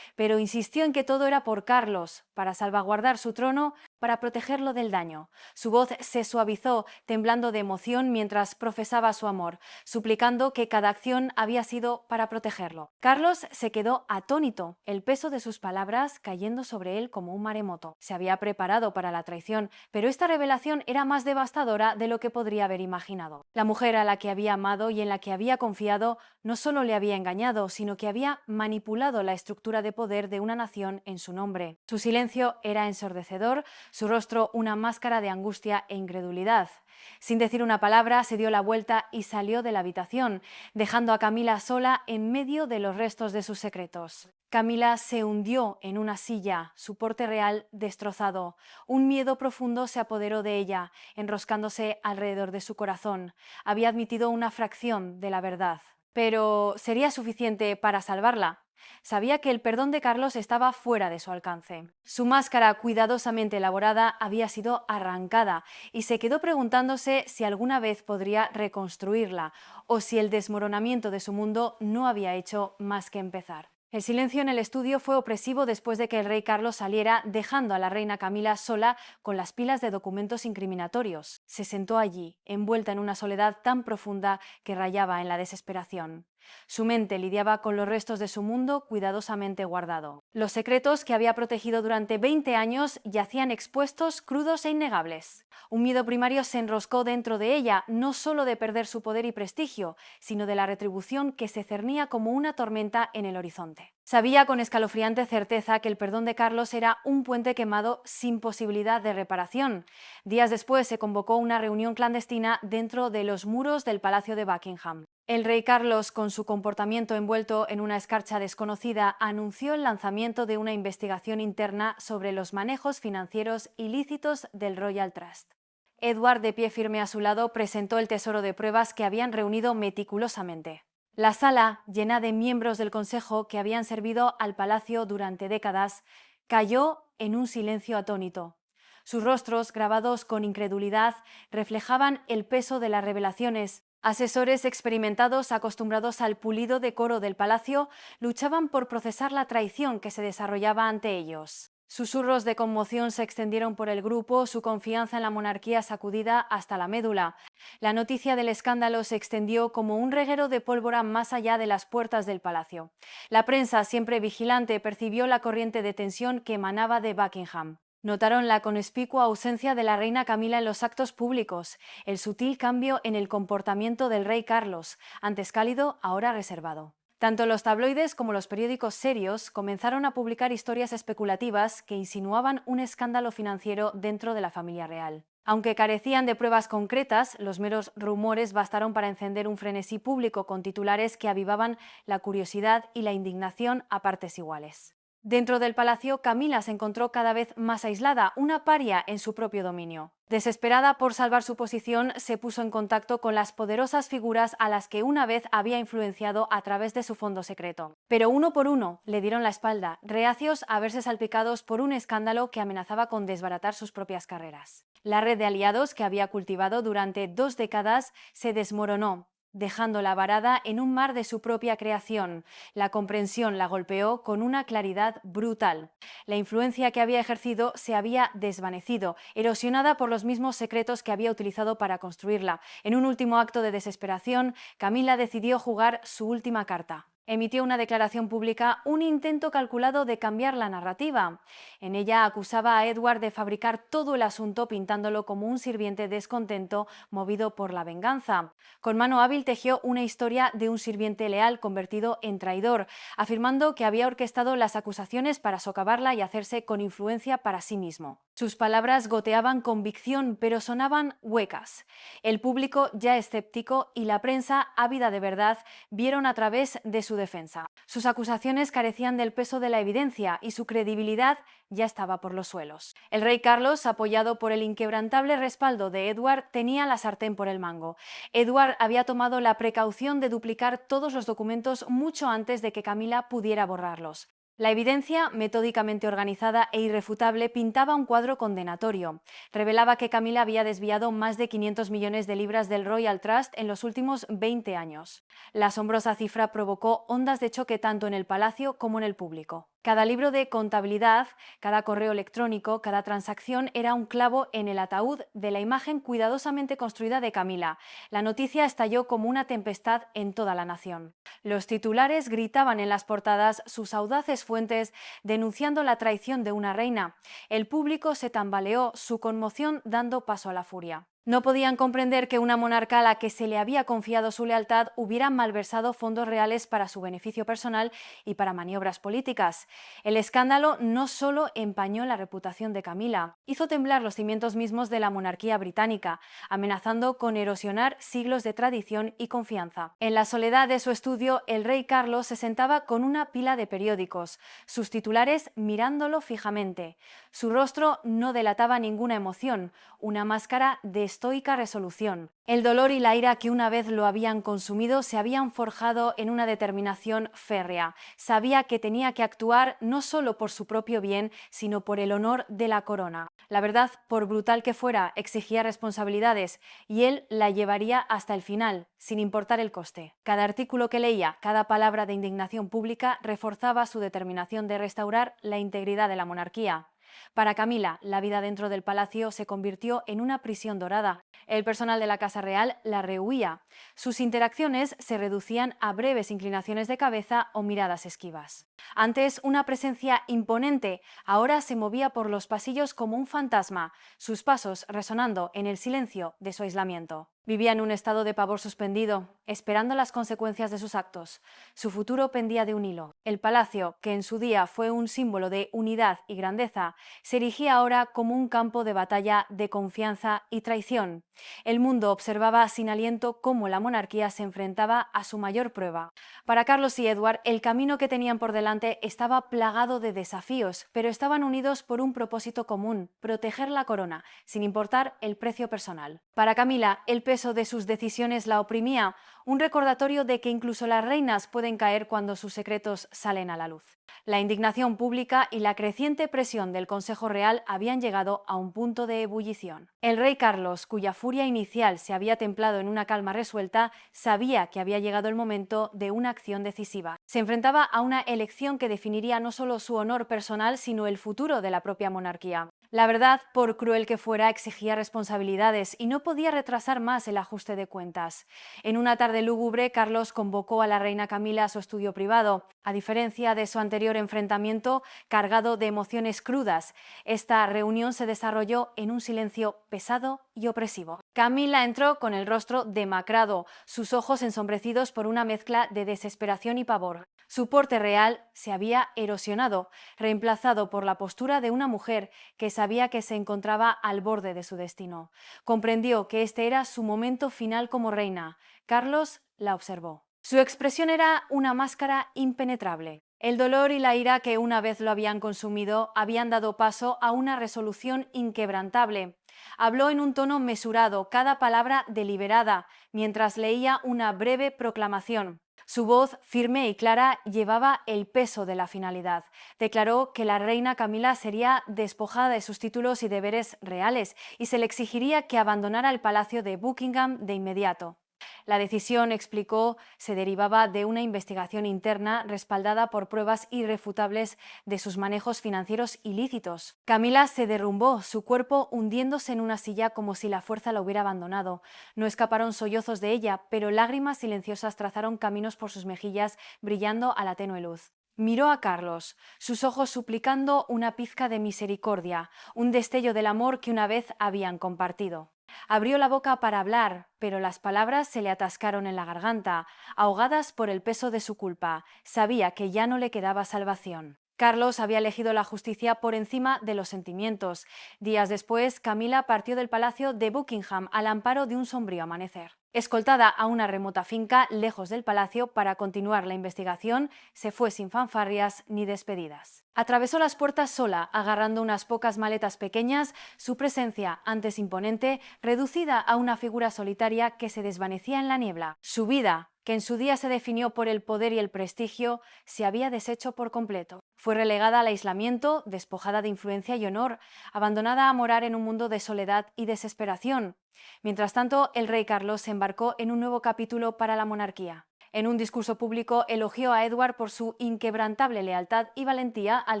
pero insistió en que todo era por Carlos, para salvaguardar su trono, para protegerlo del daño. Su voz se suavizó, temblando de emoción mientras profesaba su amor, suplicando que cada acción había sido para protegerlo. Carlos se quedó atónito, el peso de sus palabras cayendo sobre él como un maremoto. Se había preparado para la traición, pero esta revelación era más devastadora de lo que podría haber imaginado. La mujer a la que había amado y en la que había confiado no solo le había engañado, sino que había manipulado la estructura de poder de una nación en su nombre. Su silencio era ensordecedor, su rostro una máscara de angustia e incredulidad. Sin decir una palabra, se dio la vuelta y salió de la habitación, dejando a Camila sola en medio de los restos de sus secretos. Camila se hundió en una silla, su porte real destrozado. Un miedo profundo se apoderó de ella, enroscándose alrededor de su corazón. Había admitido una fracción de la verdad. Pero ¿sería suficiente para salvarla? Sabía que el perdón de Carlos estaba fuera de su alcance. Su máscara cuidadosamente elaborada había sido arrancada y se quedó preguntándose si alguna vez podría reconstruirla o si el desmoronamiento de su mundo no había hecho más que empezar. El silencio en el estudio fue opresivo después de que el rey Carlos saliera, dejando a la reina Camila sola con las pilas de documentos incriminatorios. Se sentó allí, envuelta en una soledad tan profunda que rayaba en la desesperación. Su mente lidiaba con los restos de su mundo cuidadosamente guardado. Los secretos que había protegido durante 20 años yacían expuestos, crudos e innegables. Un miedo primario se enroscó dentro de ella, no solo de perder su poder y prestigio, sino de la retribución que se cernía como una tormenta en el horizonte. Sabía con escalofriante certeza que el perdón de Carlos era un puente quemado sin posibilidad de reparación. Días después se convocó una reunión clandestina dentro de los muros del Palacio de Buckingham. El rey Carlos, con su comportamiento envuelto en una escarcha desconocida, anunció el lanzamiento de una investigación interna sobre los manejos financieros ilícitos del Royal Trust. Edward, de pie firme a su lado, presentó el tesoro de pruebas que habían reunido meticulosamente. La sala, llena de miembros del Consejo que habían servido al palacio durante décadas, cayó en un silencio atónito. Sus rostros, grabados con incredulidad, reflejaban el peso de las revelaciones. Asesores experimentados, acostumbrados al pulido decoro del palacio, luchaban por procesar la traición que se desarrollaba ante ellos. Susurros de conmoción se extendieron por el grupo, su confianza en la monarquía sacudida hasta la médula. La noticia del escándalo se extendió como un reguero de pólvora más allá de las puertas del palacio. La prensa, siempre vigilante, percibió la corriente de tensión que emanaba de Buckingham. Notaron la conspicua ausencia de la reina Camila en los actos públicos, el sutil cambio en el comportamiento del rey Carlos, antes cálido, ahora reservado. Tanto los tabloides como los periódicos serios comenzaron a publicar historias especulativas que insinuaban un escándalo financiero dentro de la familia real. Aunque carecían de pruebas concretas, los meros rumores bastaron para encender un frenesí público con titulares que avivaban la curiosidad y la indignación a partes iguales. Dentro del palacio, Camila se encontró cada vez más aislada, una paria en su propio dominio. Desesperada por salvar su posición, se puso en contacto con las poderosas figuras a las que una vez había influenciado a través de su fondo secreto. Pero uno por uno le dieron la espalda, reacios a verse salpicados por un escándalo que amenazaba con desbaratar sus propias carreras. La red de aliados que había cultivado durante 2 décadas se desmoronó. dejándola varada en un mar de su propia creación. La comprensión la golpeó con una claridad brutal. La influencia que había ejercido se había desvanecido, erosionada por los mismos secretos que había utilizado para construirla. En un último acto de desesperación, Camila decidió jugar su última carta. Emitió una declaración pública, un intento calculado de cambiar la narrativa. En ella acusaba a Edward de fabricar todo el asunto pintándolo como un sirviente descontento movido por la venganza. Con mano hábil tejió una historia de un sirviente leal convertido en traidor, afirmando que había orquestado las acusaciones para socavarla y hacerse con influencia para sí mismo. Sus palabras goteaban convicción, pero sonaban huecas. El público, ya escéptico, y la prensa, ávida de verdad, vieron a través de su defensa. Sus acusaciones carecían del peso de la evidencia y su credibilidad ya estaba por los suelos. El rey Carlos, apoyado por el inquebrantable respaldo de Edward, tenía la sartén por el mango. Edward había tomado la precaución de duplicar todos los documentos mucho antes de que Camila pudiera borrarlos. La evidencia, metódicamente organizada e irrefutable, pintaba un cuadro condenatorio. Revelaba que Camila había desviado más de 500 millones de libras del Royal Trust en los últimos 20 años. La asombrosa cifra provocó ondas de choque tanto en el palacio como en el público. Cada libro de contabilidad, cada correo electrónico, cada transacción era un clavo en el ataúd de la imagen cuidadosamente construida de Camila. La noticia estalló como una tempestad en toda la nación. Los titulares gritaban en las portadas sus audaces fuentes denunciando la traición de una reina. El público se tambaleó, su conmoción dando paso a la furia. No podían comprender que una monarca a la que se le había confiado su lealtad hubiera malversado fondos reales para su beneficio personal y para maniobras políticas. El escándalo no solo empañó la reputación de Camila, hizo temblar los cimientos mismos de la monarquía británica, amenazando con erosionar siglos de tradición y confianza. En la soledad de su estudio, el rey Carlos se sentaba con una pila de periódicos, sus titulares mirándolo fijamente. Su rostro no delataba ninguna emoción, una máscara de estoica resolución. El dolor y la ira que una vez lo habían consumido se habían forjado en una determinación férrea. Sabía que tenía que actuar no solo por su propio bien, sino por el honor de la corona. La verdad, por brutal que fuera, exigía responsabilidades y él la llevaría hasta el final, sin importar el coste. Cada artículo que leía, cada palabra de indignación pública reforzaba su determinación de restaurar la integridad de la monarquía. Para Camila, la vida dentro del palacio se convirtió en una prisión dorada. El personal de la Casa Real la rehuía. Sus interacciones se reducían a breves inclinaciones de cabeza o miradas esquivas. Antes una presencia imponente, ahora se movía por los pasillos como un fantasma, sus pasos resonando en el silencio de su aislamiento. Vivía en un estado de pavor suspendido, esperando las consecuencias de sus actos. Su futuro pendía de un hilo. El palacio, que en su día fue un símbolo de unidad y grandeza, se erigía ahora como un campo de batalla de confianza y traición. El mundo observaba sin aliento cómo la monarquía se enfrentaba a su mayor prueba. Para Carlos y Edward, el camino que tenían por delante estaba plagado de desafíos, pero estaban unidos por un propósito común: proteger la corona, sin importar el precio personal. Para Camila, el peso de sus decisiones la oprimía, un recordatorio de que incluso las reinas pueden caer cuando sus secretos salen a la luz. La indignación pública y la creciente presión del Consejo Real habían llegado a un punto de ebullición. El rey Carlos, cuya furia inicial se había templado en una calma resuelta, sabía que había llegado el momento de una acción decisiva. Se enfrentaba a una elección que definiría no solo su honor personal, sino el futuro de la propia monarquía. La verdad, por cruel que fuera, exigía responsabilidades y no podía retrasar más el ajuste de cuentas. En una tarde lúgubre, Carlos convocó a la reina Camila a su estudio privado. A diferencia de su anterior enfrentamiento, cargado de emociones crudas, esta reunión se desarrolló en un silencio pesado y opresivo. Camila entró con el rostro demacrado, sus ojos ensombrecidos por una mezcla de desesperación y pavor. Su porte real se había erosionado, reemplazado por la postura de una mujer que sabía que se encontraba al borde de su destino. Comprendió que este era su momento final como reina. Carlos la observó. Su expresión era una máscara impenetrable. El dolor y la ira que una vez lo habían consumido habían dado paso a una resolución inquebrantable. Habló en un tono mesurado, cada palabra deliberada, mientras leía una breve proclamación. Su voz, firme y clara, llevaba el peso de la finalidad. Declaró que la reina Camila sería despojada de sus títulos y deberes reales y se le exigiría que abandonara el palacio de Buckingham de inmediato. La decisión, explicó, se derivaba de una investigación interna respaldada por pruebas irrefutables de sus manejos financieros ilícitos. Camila se derrumbó, su cuerpo hundiéndose en una silla como si la fuerza la hubiera abandonado. No escaparon sollozos de ella, pero lágrimas silenciosas trazaron caminos por sus mejillas, brillando a la tenue luz. Miró a Carlos, sus ojos suplicando una pizca de misericordia, un destello del amor que una vez habían compartido. Abrió la boca para hablar, pero las palabras se le atascaron en la garganta, ahogadas por el peso de su culpa. Sabía que ya no le quedaba salvación. Carlos había elegido la justicia por encima de los sentimientos. Días después, Camila partió del palacio de Buckingham al amparo de un sombrío amanecer. Escoltada a una remota finca lejos del palacio para continuar la investigación, se fue sin fanfarrias ni despedidas. Atravesó las puertas sola, agarrando unas pocas maletas pequeñas, su presencia, antes imponente, reducida a una figura solitaria que se desvanecía en la niebla. Su vida, que en su día se definió por el poder y el prestigio, se había deshecho por completo. Fue relegada al aislamiento, despojada de influencia y honor, abandonada a morar en un mundo de soledad y desesperación. Mientras tanto, el rey Carlos se embarcó en un nuevo capítulo para la monarquía. En un discurso público elogió a Edward por su inquebrantable lealtad y valentía al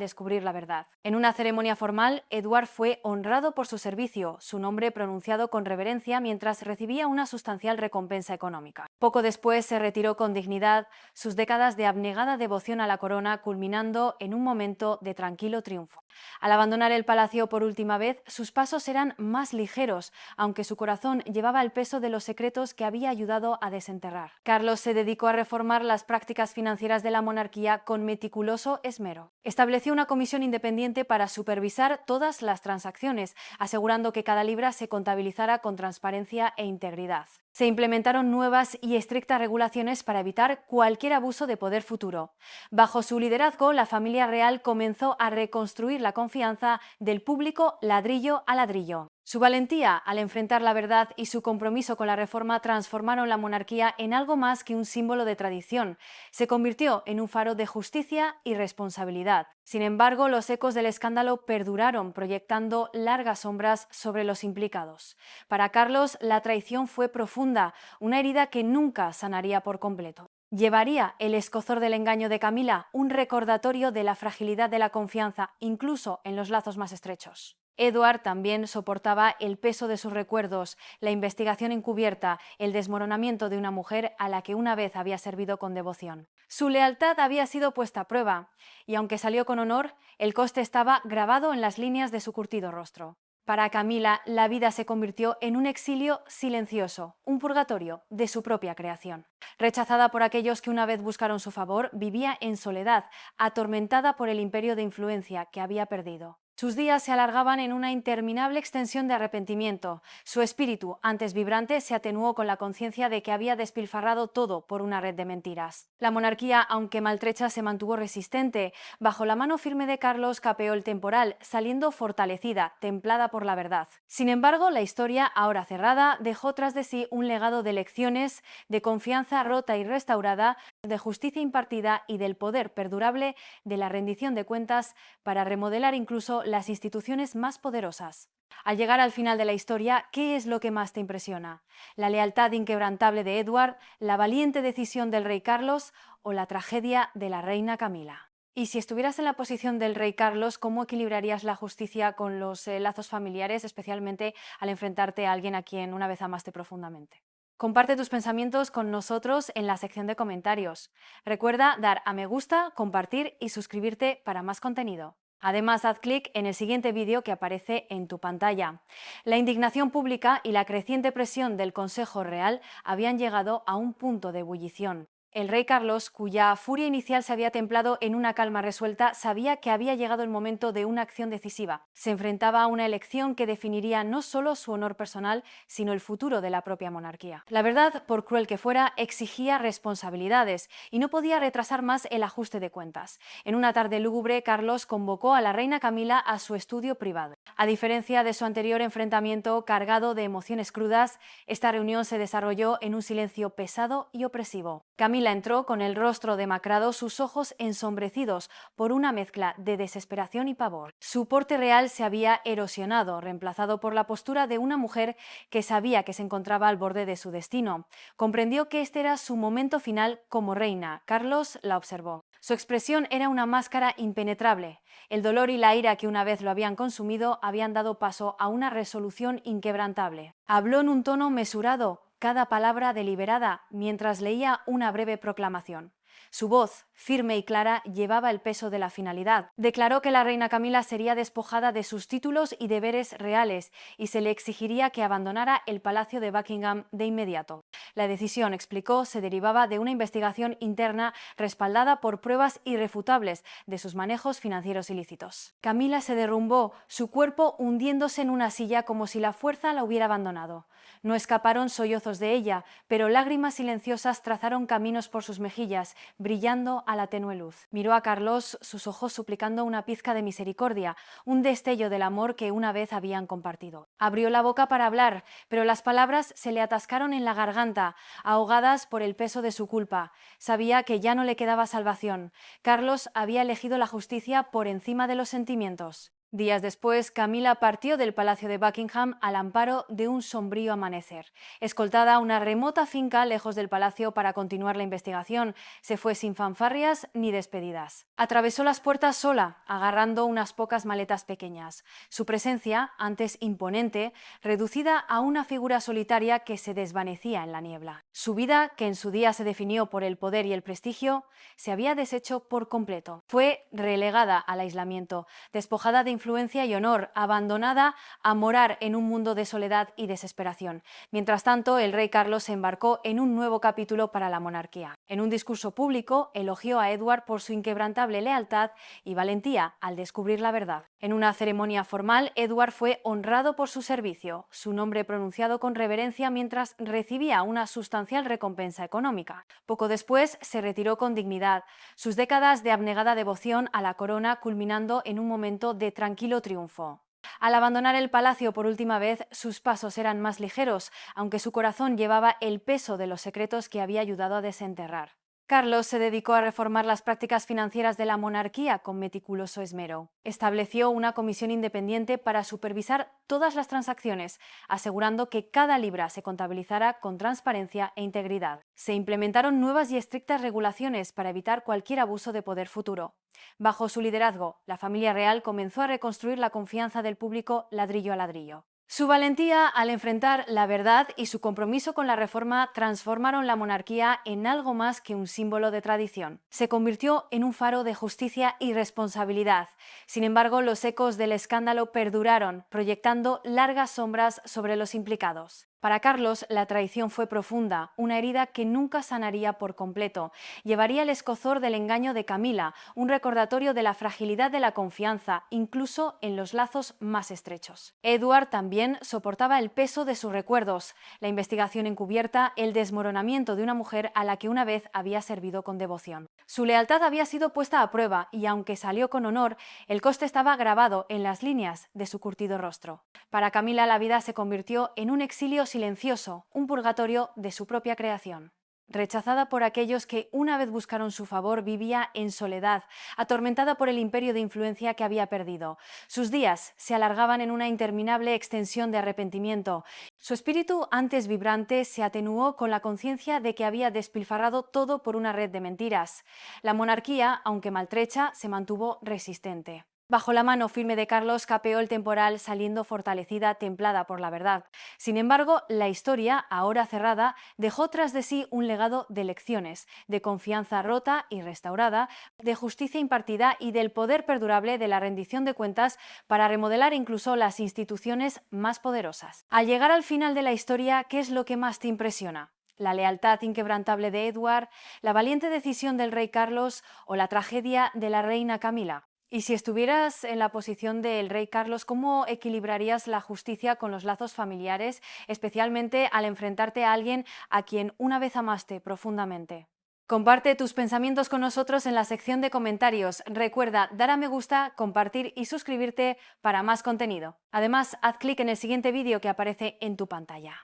descubrir la verdad. En una ceremonia formal, Edward fue honrado por su servicio, su nombre pronunciado con reverencia mientras recibía una sustancial recompensa económica. Poco después se retiró con dignidad, sus décadas de abnegada devoción a la corona culminando en un momento de tranquilo triunfo. Al abandonar el palacio por última vez, sus pasos eran más ligeros, aunque su corazón llevaba el peso de los secretos que había ayudado a desenterrar. Carlos se dedicó a reformar las prácticas financieras de la monarquía con meticuloso esmero. Estableció una comisión independiente para supervisar todas las transacciones, asegurando que cada libra se contabilizara con transparencia e integridad. Se implementaron nuevas y estrictas regulaciones para evitar cualquier abuso de poder futuro. Bajo su liderazgo, la familia real comenzó a reconstruir la confianza del público ladrillo a ladrillo. Su valentía al enfrentar la verdad y su compromiso con la reforma transformaron la monarquía en algo más que un símbolo de tradición. Se convirtió en un faro de justicia y responsabilidad. Sin embargo, los ecos del escándalo perduraron, proyectando largas sombras sobre los implicados. Para Carlos, la traición fue profunda, una herida que nunca sanaría por completo. ¿Llevaría el escozor del engaño de Camila un recordatorio de la fragilidad de la confianza, incluso en los lazos más estrechos? Edward también soportaba el peso de sus recuerdos, la investigación encubierta, el desmoronamiento de una mujer a la que una vez había servido con devoción. Su lealtad había sido puesta a prueba, y aunque salió con honor, el coste estaba grabado en las líneas de su curtido rostro. Para Camila, la vida se convirtió en un exilio silencioso, un purgatorio de su propia creación. Rechazada por aquellos que una vez buscaron su favor, vivía en soledad, atormentada por el imperio de influencia que había perdido. Sus días se alargaban en una interminable extensión de arrepentimiento. Su espíritu, antes vibrante, se atenuó con la conciencia de que había despilfarrado todo por una red de mentiras. La monarquía, aunque maltrecha, se mantuvo resistente. Bajo la mano firme de Carlos capeó el temporal, saliendo fortalecida, templada por la verdad. Sin embargo, la historia, ahora cerrada, dejó tras de sí un legado de lecciones, de confianza rota y restaurada, de justicia impartida y del poder perdurable de la rendición de cuentas para remodelar incluso las instituciones más poderosas. Al llegar al final de la historia, ¿qué es lo que más te impresiona? ¿La lealtad inquebrantable de Edward, la valiente decisión del rey Carlos o la tragedia de la reina Camila? Y si estuvieras en la posición del rey Carlos, ¿cómo equilibrarías la justicia con los lazos familiares, especialmente al enfrentarte a alguien a quien una vez amaste profundamente? Comparte tus pensamientos con nosotros en la sección de comentarios. Recuerda dar a me gusta, compartir y suscribirte para más contenido. Además, haz clic en el siguiente vídeo que aparece en tu pantalla. La indignación pública y la creciente presión del Consejo Real habían llegado a un punto de ebullición. El rey Carlos, cuya furia inicial se había templado en una calma resuelta, sabía que había llegado el momento de una acción decisiva. Se enfrentaba a una elección que definiría no solo su honor personal, sino el futuro de la propia monarquía. La verdad, por cruel que fuera, exigía responsabilidades y no podía retrasar más el ajuste de cuentas. En una tarde lúgubre, Carlos convocó a la reina Camila a su estudio privado. A diferencia de su anterior enfrentamiento cargado de emociones crudas, esta reunión se desarrolló en un silencio pesado y opresivo. Camila Camila entró con el rostro demacrado, sus ojos ensombrecidos por una mezcla de desesperación y pavor. Su porte real se había erosionado, reemplazado por la postura de una mujer que sabía que se encontraba al borde de su destino. Comprendió que este era su momento final como reina. Carlos la observó. Su expresión era una máscara impenetrable. El dolor y la ira que una vez lo habían consumido habían dado paso a una resolución inquebrantable. Habló en un tono mesurado, cada palabra deliberada, mientras leía una breve proclamación. Su voz, firme y clara, llevaba el peso de la finalidad. Declaró que la reina Camila sería despojada de sus títulos y deberes reales y se le exigiría que abandonara el palacio de Buckingham de inmediato. La decisión, explicó, se derivaba de una investigación interna respaldada por pruebas irrefutables de sus manejos financieros ilícitos. Camila se derrumbó, su cuerpo hundiéndose en una silla como si la fuerza la hubiera abandonado. No escaparon sollozos de ella, pero lágrimas silenciosas trazaron caminos por sus mejillas, brillando a la tenue luz. Miró a Carlos, sus ojos suplicando una pizca de misericordia, un destello del amor que una vez habían compartido. Abrió la boca para hablar, pero las palabras se le atascaron en la garganta, ahogadas por el peso de su culpa. Sabía que ya no le quedaba salvación. Carlos había elegido la justicia por encima de los sentimientos. Días después, Camila partió del Palacio de Buckingham al amparo de un sombrío amanecer. Escoltada a una remota finca lejos del palacio para continuar la investigación, se fue sin fanfarrias ni despedidas. Atravesó las puertas sola, agarrando unas pocas maletas pequeñas. Su presencia, antes imponente, reducida a una figura solitaria que se desvanecía en la niebla. Su vida, que en su día se definió por el poder y el prestigio, se había deshecho por completo. Fue relegada al aislamiento, despojada de influencia y honor, abandonada a morar en un mundo de soledad y desesperación. Mientras tanto, el rey Carlos se embarcó en un nuevo capítulo para la monarquía. En un discurso público, elogió a Edward por su inquebrantable lealtad y valentía al descubrir la verdad. En una ceremonia formal, Edward fue honrado por su servicio, su nombre pronunciado con reverencia mientras recibía una sustancial recompensa económica. Poco después, se retiró con dignidad, sus décadas de abnegada devoción a la corona culminando en un momento de tranquilo triunfo. Al abandonar el palacio por última vez, sus pasos eran más ligeros, aunque su corazón llevaba el peso de los secretos que había ayudado a desenterrar. Carlos se dedicó a reformar las prácticas financieras de la monarquía con meticuloso esmero. Estableció una comisión independiente para supervisar todas las transacciones, asegurando que cada libra se contabilizara con transparencia e integridad. Se implementaron nuevas y estrictas regulaciones para evitar cualquier abuso de poder futuro. Bajo su liderazgo, la familia real comenzó a reconstruir la confianza del público ladrillo a ladrillo. Su valentía al enfrentar la verdad y su compromiso con la reforma transformaron la monarquía en algo más que un símbolo de tradición. Se convirtió en un faro de justicia y responsabilidad. Sin embargo, los ecos del escándalo perduraron, proyectando largas sombras sobre los implicados. Para Carlos, la traición fue profunda, una herida que nunca sanaría por completo. Llevaría el escozor del engaño de Camila, un recordatorio de la fragilidad de la confianza, incluso en los lazos más estrechos. Edward también soportaba el peso de sus recuerdos, la investigación encubierta, el desmoronamiento de una mujer a la que una vez había servido con devoción. Su lealtad había sido puesta a prueba y, aunque salió con honor, el coste estaba grabado en las líneas de su curtido rostro. Para Camila, la vida se convirtió en un exilio silencioso, un purgatorio de su propia creación. Rechazada por aquellos que una vez buscaron su favor, vivía en soledad, atormentada por el imperio de influencia que había perdido. Sus días se alargaban en una interminable extensión de arrepentimiento. Su espíritu, antes vibrante, se atenuó con la conciencia de que había despilfarrado todo por una red de mentiras. La monarquía, aunque maltrecha, se mantuvo resistente. Bajo la mano firme de Carlos capeó el temporal, saliendo fortalecida, templada por la verdad. Sin embargo, la historia, ahora cerrada, dejó tras de sí un legado de lecciones, de confianza rota y restaurada, de justicia impartida y del poder perdurable de la rendición de cuentas para remodelar incluso las instituciones más poderosas. Al llegar al final de la historia, ¿qué es lo que más te impresiona? ¿La lealtad inquebrantable de Edward, la valiente decisión del rey Carlos o la tragedia de la reina Camila? Y si estuvieras en la posición del rey Carlos, ¿cómo equilibrarías la justicia con los lazos familiares, especialmente al enfrentarte a alguien a quien una vez amaste profundamente? Comparte tus pensamientos con nosotros en la sección de comentarios. Recuerda dar a me gusta, compartir y suscribirte para más contenido. Además, haz clic en el siguiente vídeo que aparece en tu pantalla.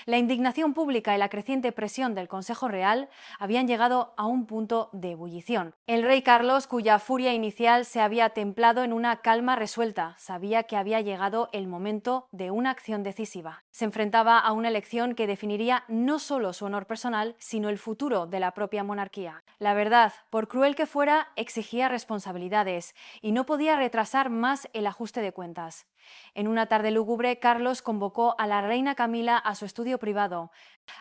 La indignación pública y la creciente presión del Consejo Real habían llegado a un punto de ebullición. El rey Carlos, cuya furia inicial se había templado en una calma resuelta, sabía que había llegado el momento de una acción decisiva. Se enfrentaba a una elección que definiría no solo su honor personal, sino el futuro de la propia monarquía. La verdad, por cruel que fuera, exigía responsabilidades y no podía retrasar más el ajuste de cuentas. En una tarde lúgubre, Carlos convocó a la reina Camila a su estudio privado.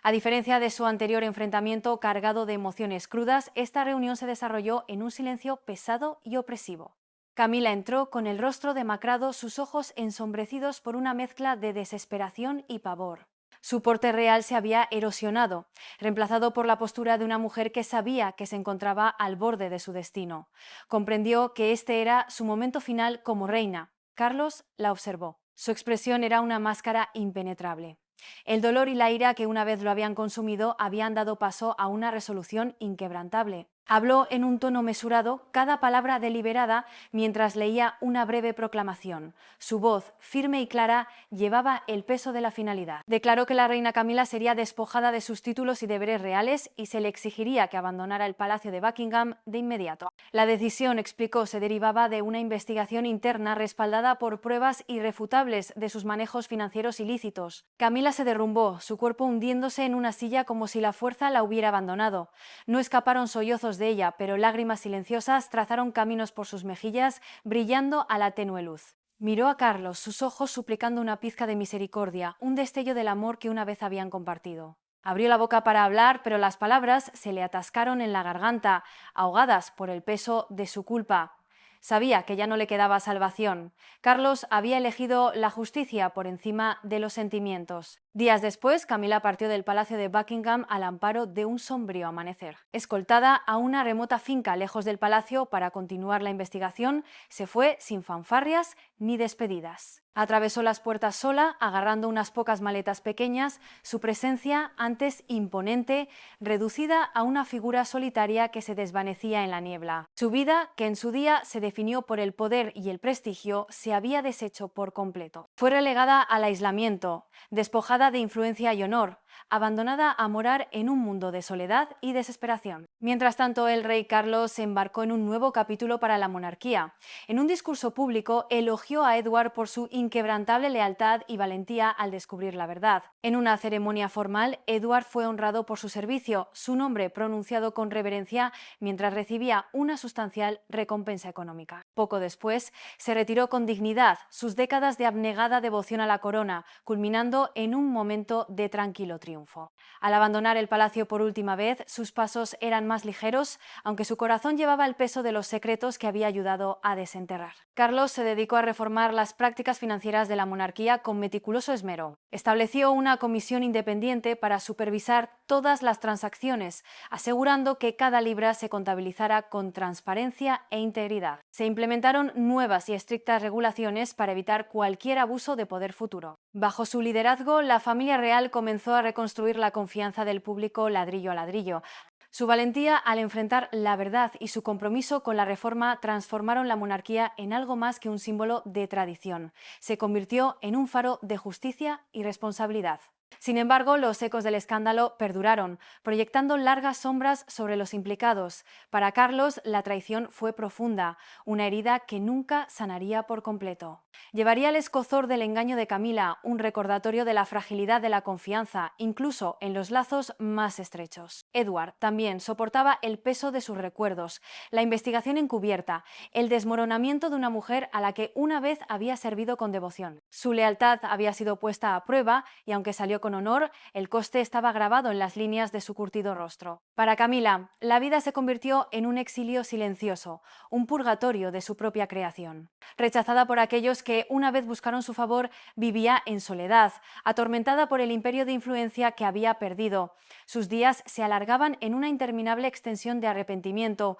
A diferencia de su anterior enfrentamiento cargado de emociones crudas, esta reunión se desarrolló en un silencio pesado y opresivo. Camila entró con el rostro demacrado, sus ojos ensombrecidos por una mezcla de desesperación y pavor. Su porte real se había erosionado, reemplazado por la postura de una mujer que sabía que se encontraba al borde de su destino. Comprendió que este era su momento final como reina. Carlos la observó. Su expresión era una máscara impenetrable. El dolor y la ira que una vez lo habían consumido habían dado paso a una resolución inquebrantable. Habló en un tono mesurado, cada palabra deliberada, mientras leía una breve proclamación. Su voz, firme y clara, llevaba el peso de la finalidad. Declaró que la reina Camila sería despojada de sus títulos y deberes reales y se le exigiría que abandonara el palacio de Buckingham de inmediato. La decisión, explicó, se derivaba de una investigación interna respaldada por pruebas irrefutables de sus manejos financieros ilícitos. Camila se derrumbó, su cuerpo hundiéndose en una silla como si la fuerza la hubiera abandonado. No escaparon sollozos de ella, pero lágrimas silenciosas trazaron caminos por sus mejillas, brillando a la tenue luz. Miró a Carlos, sus ojos suplicando una pizca de misericordia, un destello del amor que una vez habían compartido. Abrió la boca para hablar, pero las palabras se le atascaron en la garganta, ahogadas por el peso de su culpa. Sabía que ya no le quedaba salvación. Carlos había elegido la justicia por encima de los sentimientos. Días después, Camila partió del palacio de Buckingham al amparo de un sombrío amanecer. Escoltada a una remota finca lejos del palacio para continuar la investigación, se fue sin fanfarrias ni despedidas. Atravesó las puertas sola, agarrando unas pocas maletas pequeñas, su presencia, antes imponente, reducida a una figura solitaria que se desvanecía en la niebla. Su vida, que en su día se definió por el poder y el prestigio, se había deshecho por completo. Fue relegada al aislamiento, despojada de influencia y honor, abandonada a morar en un mundo de soledad y desesperación. Mientras tanto, el rey Carlos se embarcó en un nuevo capítulo para la monarquía. En un discurso público, elogió a Edward por su inquebrantable lealtad y valentía al descubrir la verdad. En una ceremonia formal, Edward fue honrado por su servicio, su nombre pronunciado con reverencia mientras recibía una sustancial recompensa económica. Poco después, se retiró con dignidad, sus décadas de abnegada devoción a la corona, culminando en un momento de tranquilo triunfo. Al abandonar el palacio por última vez, sus pasos eran más ligeros, aunque su corazón llevaba el peso de los secretos que había ayudado a desenterrar. Carlos se dedicó a reformar las prácticas financieras de la monarquía con meticuloso esmero. Estableció una comisión independiente para supervisar todas las transacciones, asegurando que cada libra se contabilizara con transparencia e integridad. Se implementaron nuevas y estrictas regulaciones para evitar cualquier abuso de poder futuro. Bajo su liderazgo, la familia real comenzó a reconstruir la confianza del público ladrillo a ladrillo. Su valentía al enfrentar la verdad y su compromiso con la reforma transformaron la monarquía en algo más que un símbolo de tradición. Se convirtió en un faro de justicia y responsabilidad. Sin embargo, los ecos del escándalo perduraron, proyectando largas sombras sobre los implicados. Para Carlos, la traición fue profunda, una herida que nunca sanaría por completo. Llevaría el escozor del engaño de Camila, un recordatorio de la fragilidad de la confianza, incluso en los lazos más estrechos. Edward también soportaba el peso de sus recuerdos, la investigación encubierta, el desmoronamiento de una mujer a la que una vez había servido con devoción. Su lealtad había sido puesta a prueba y aunque salió con honor, el coste estaba grabado en las líneas de su curtido rostro. Para Camila, la vida se convirtió en un exilio silencioso, un purgatorio de su propia creación. Rechazada por aquellos que una vez buscaron su favor, vivía en soledad, atormentada por el imperio de influencia que había perdido. Sus días se alargaban en una interminable extensión de arrepentimiento.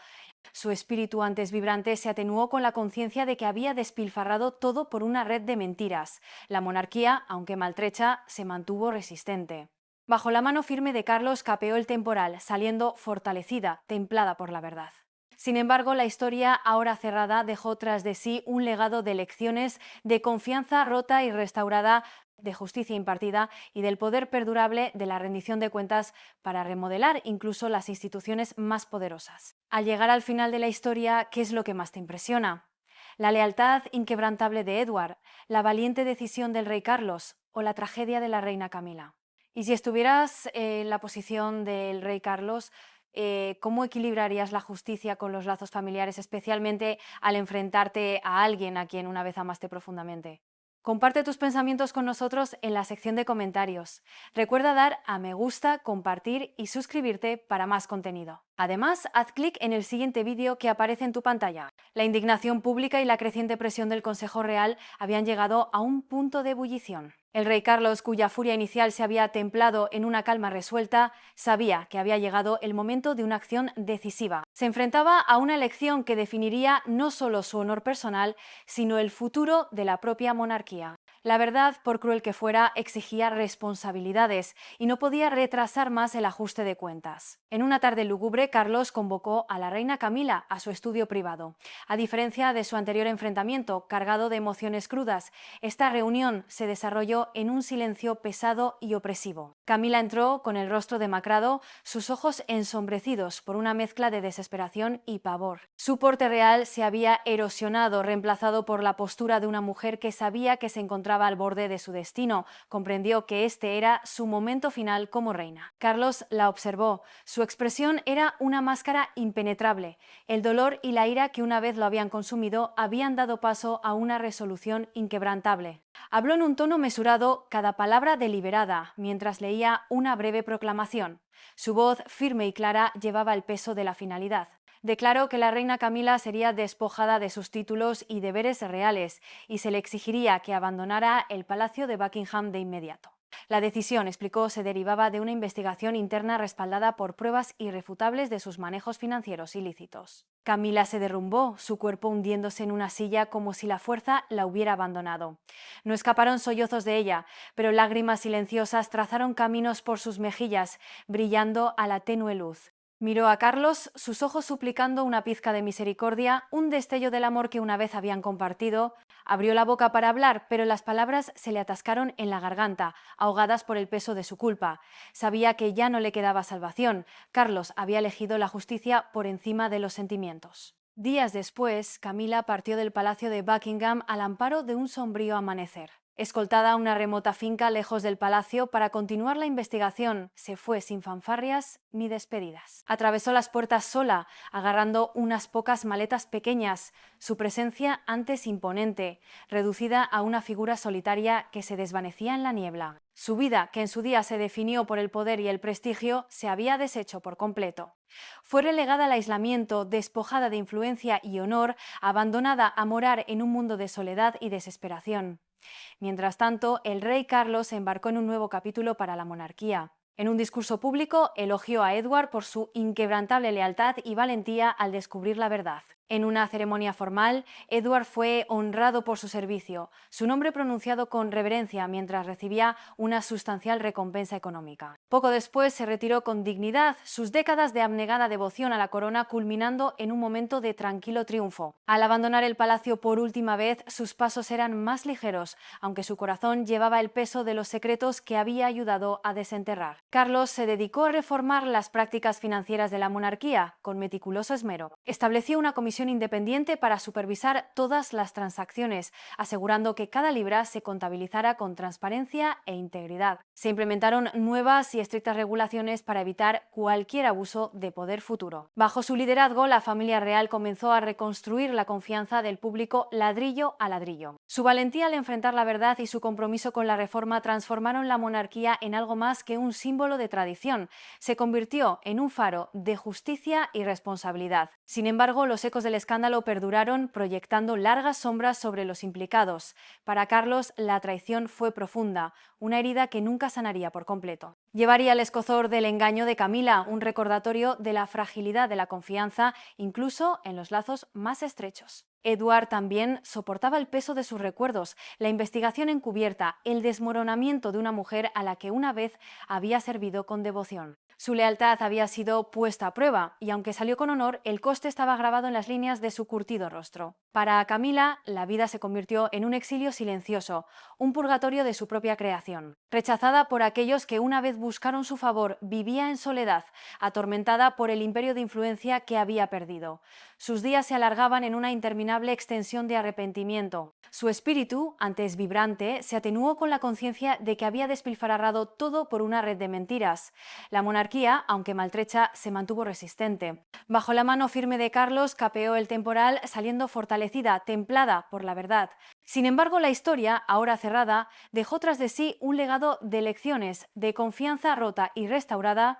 Su espíritu antes vibrante se atenuó con la conciencia de que había despilfarrado todo por una red de mentiras. La monarquía, aunque maltrecha, se mantuvo resistente. Bajo la mano firme de Carlos capeó el temporal, saliendo fortalecida, templada por la verdad. Sin embargo, la historia ahora cerrada dejó tras de sí un legado de lecciones, de confianza rota y restaurada, de justicia impartida y del poder perdurable de la rendición de cuentas para remodelar incluso las instituciones más poderosas. Al llegar al final de la historia, ¿qué es lo que más te impresiona? ¿La lealtad inquebrantable de Edward, la valiente decisión del rey Carlos o la tragedia de la reina Camila? Y si estuvieras en la posición del rey Carlos, ¿cómo equilibrarías la justicia con los lazos familiares, especialmente al enfrentarte a alguien a quien una vez amaste profundamente? Comparte tus pensamientos con nosotros en la sección de comentarios. Recuerda dar a me gusta, compartir y suscribirte para más contenido. Además, haz clic en el siguiente vídeo que aparece en tu pantalla. La indignación pública y la creciente presión del Consejo Real habían llegado a un punto de ebullición. El rey Carlos, cuya furia inicial se había templado en una calma resuelta, sabía que había llegado el momento de una acción decisiva. Se enfrentaba a una elección que definiría no solo su honor personal, sino el futuro de la propia monarquía. La verdad, por cruel que fuera, exigía responsabilidades y no podía retrasar más el ajuste de cuentas. En una tarde lúgubre, Carlos convocó a la reina Camila a su estudio privado. A diferencia de su anterior enfrentamiento, cargado de emociones crudas, esta reunión se desarrolló en un silencio pesado y opresivo. Camila entró con el rostro demacrado, sus ojos ensombrecidos por una mezcla de desesperación y pavor. Su porte real se había erosionado, reemplazado por la postura de una mujer que sabía que se encontraba al borde de su destino. Comprendió que este era su momento final como reina. Carlos la observó. Su expresión era una máscara impenetrable. El dolor y la ira que una vez lo habían consumido habían dado paso a una resolución inquebrantable. Habló en un tono mesurado, cada palabra deliberada, mientras leía una breve proclamación. Su voz, firme y clara, llevaba el peso de la finalidad. Declaró que la reina Camila sería despojada de sus títulos y deberes reales y se le exigiría que abandonara el Palacio de Buckingham de inmediato. La decisión, explicó, se derivaba de una investigación interna respaldada por pruebas irrefutables de sus manejos financieros ilícitos. Camila se derrumbó, su cuerpo hundiéndose en una silla como si la fuerza la hubiera abandonado. No escaparon sollozos de ella, pero lágrimas silenciosas trazaron caminos por sus mejillas, brillando a la tenue luz. Miró a Carlos, sus ojos suplicando una pizca de misericordia, un destello del amor que una vez habían compartido. Abrió la boca para hablar, pero las palabras se le atascaron en la garganta, ahogadas por el peso de su culpa. Sabía que ya no le quedaba salvación. Carlos había elegido la justicia por encima de los sentimientos. Días después, Camila partió del Palacio de Buckingham al amparo de un sombrío amanecer. Escoltada a una remota finca lejos del palacio para continuar la investigación, se fue sin fanfarrias ni despedidas. Atravesó las puertas sola, agarrando unas pocas maletas pequeñas, su presencia antes imponente, reducida a una figura solitaria que se desvanecía en la niebla. Su vida, que en su día se definió por el poder y el prestigio, se había deshecho por completo. Fue relegada al aislamiento, despojada de influencia y honor, abandonada a morar en un mundo de soledad y desesperación. Mientras tanto, el rey Carlos se embarcó en un nuevo capítulo para la monarquía. En un discurso público, elogió a Edward por su inquebrantable lealtad y valentía al descubrir la verdad. En una ceremonia formal, Edward fue honrado por su servicio, su nombre pronunciado con reverencia mientras recibía una sustancial recompensa económica. Poco después se retiró con dignidad, sus décadas de abnegada devoción a la corona culminando en un momento de tranquilo triunfo. Al abandonar el palacio por última vez, sus pasos eran más ligeros, aunque su corazón llevaba el peso de los secretos que había ayudado a desenterrar. Carlos se dedicó a reformar las prácticas financieras de la monarquía con meticuloso esmero. Estableció una comisión independiente para supervisar todas las transacciones, asegurando que cada libra se contabilizara con transparencia e integridad. Se implementaron nuevas y estrictas regulaciones para evitar cualquier abuso de poder futuro. Bajo su liderazgo, la familia real comenzó a reconstruir la confianza del público ladrillo a ladrillo. Su valentía al enfrentar la verdad y su compromiso con la reforma transformaron la monarquía en algo más que un símbolo de tradición. Se convirtió en un faro de justicia y responsabilidad. Sin embargo, los ecos del escándalo perduraron, proyectando largas sombras sobre los implicados. Para Carlos, la traición fue profunda, una herida que nunca sanaría por completo. Llevaría el escozor del engaño de Camila, un recordatorio de la fragilidad de la confianza, incluso en los lazos más estrechos. Edward también soportaba el peso de sus recuerdos, la investigación encubierta, el desmoronamiento de una mujer a la que una vez había servido con devoción. Su lealtad había sido puesta a prueba y aunque salió con honor, el coste estaba grabado en las líneas de su curtido rostro. Para Camila, la vida se convirtió en un exilio silencioso, un purgatorio de su propia creación. Rechazada por aquellos que una vez buscaron su favor, vivía en soledad, atormentada por el imperio de influencia que había perdido. Sus días se alargaban en una interminable extensión de arrepentimiento. Su espíritu, antes vibrante, se atenuó con la conciencia de que había despilfarrado todo por una red de mentiras. La monarquía, aunque maltrecha, se mantuvo resistente. Bajo la mano firme de Carlos capeó el temporal, saliendo fortalecida, templada por la verdad. Sin embargo, la historia, ahora cerrada, dejó tras de sí un legado de lecciones, de confianza rota y restaurada,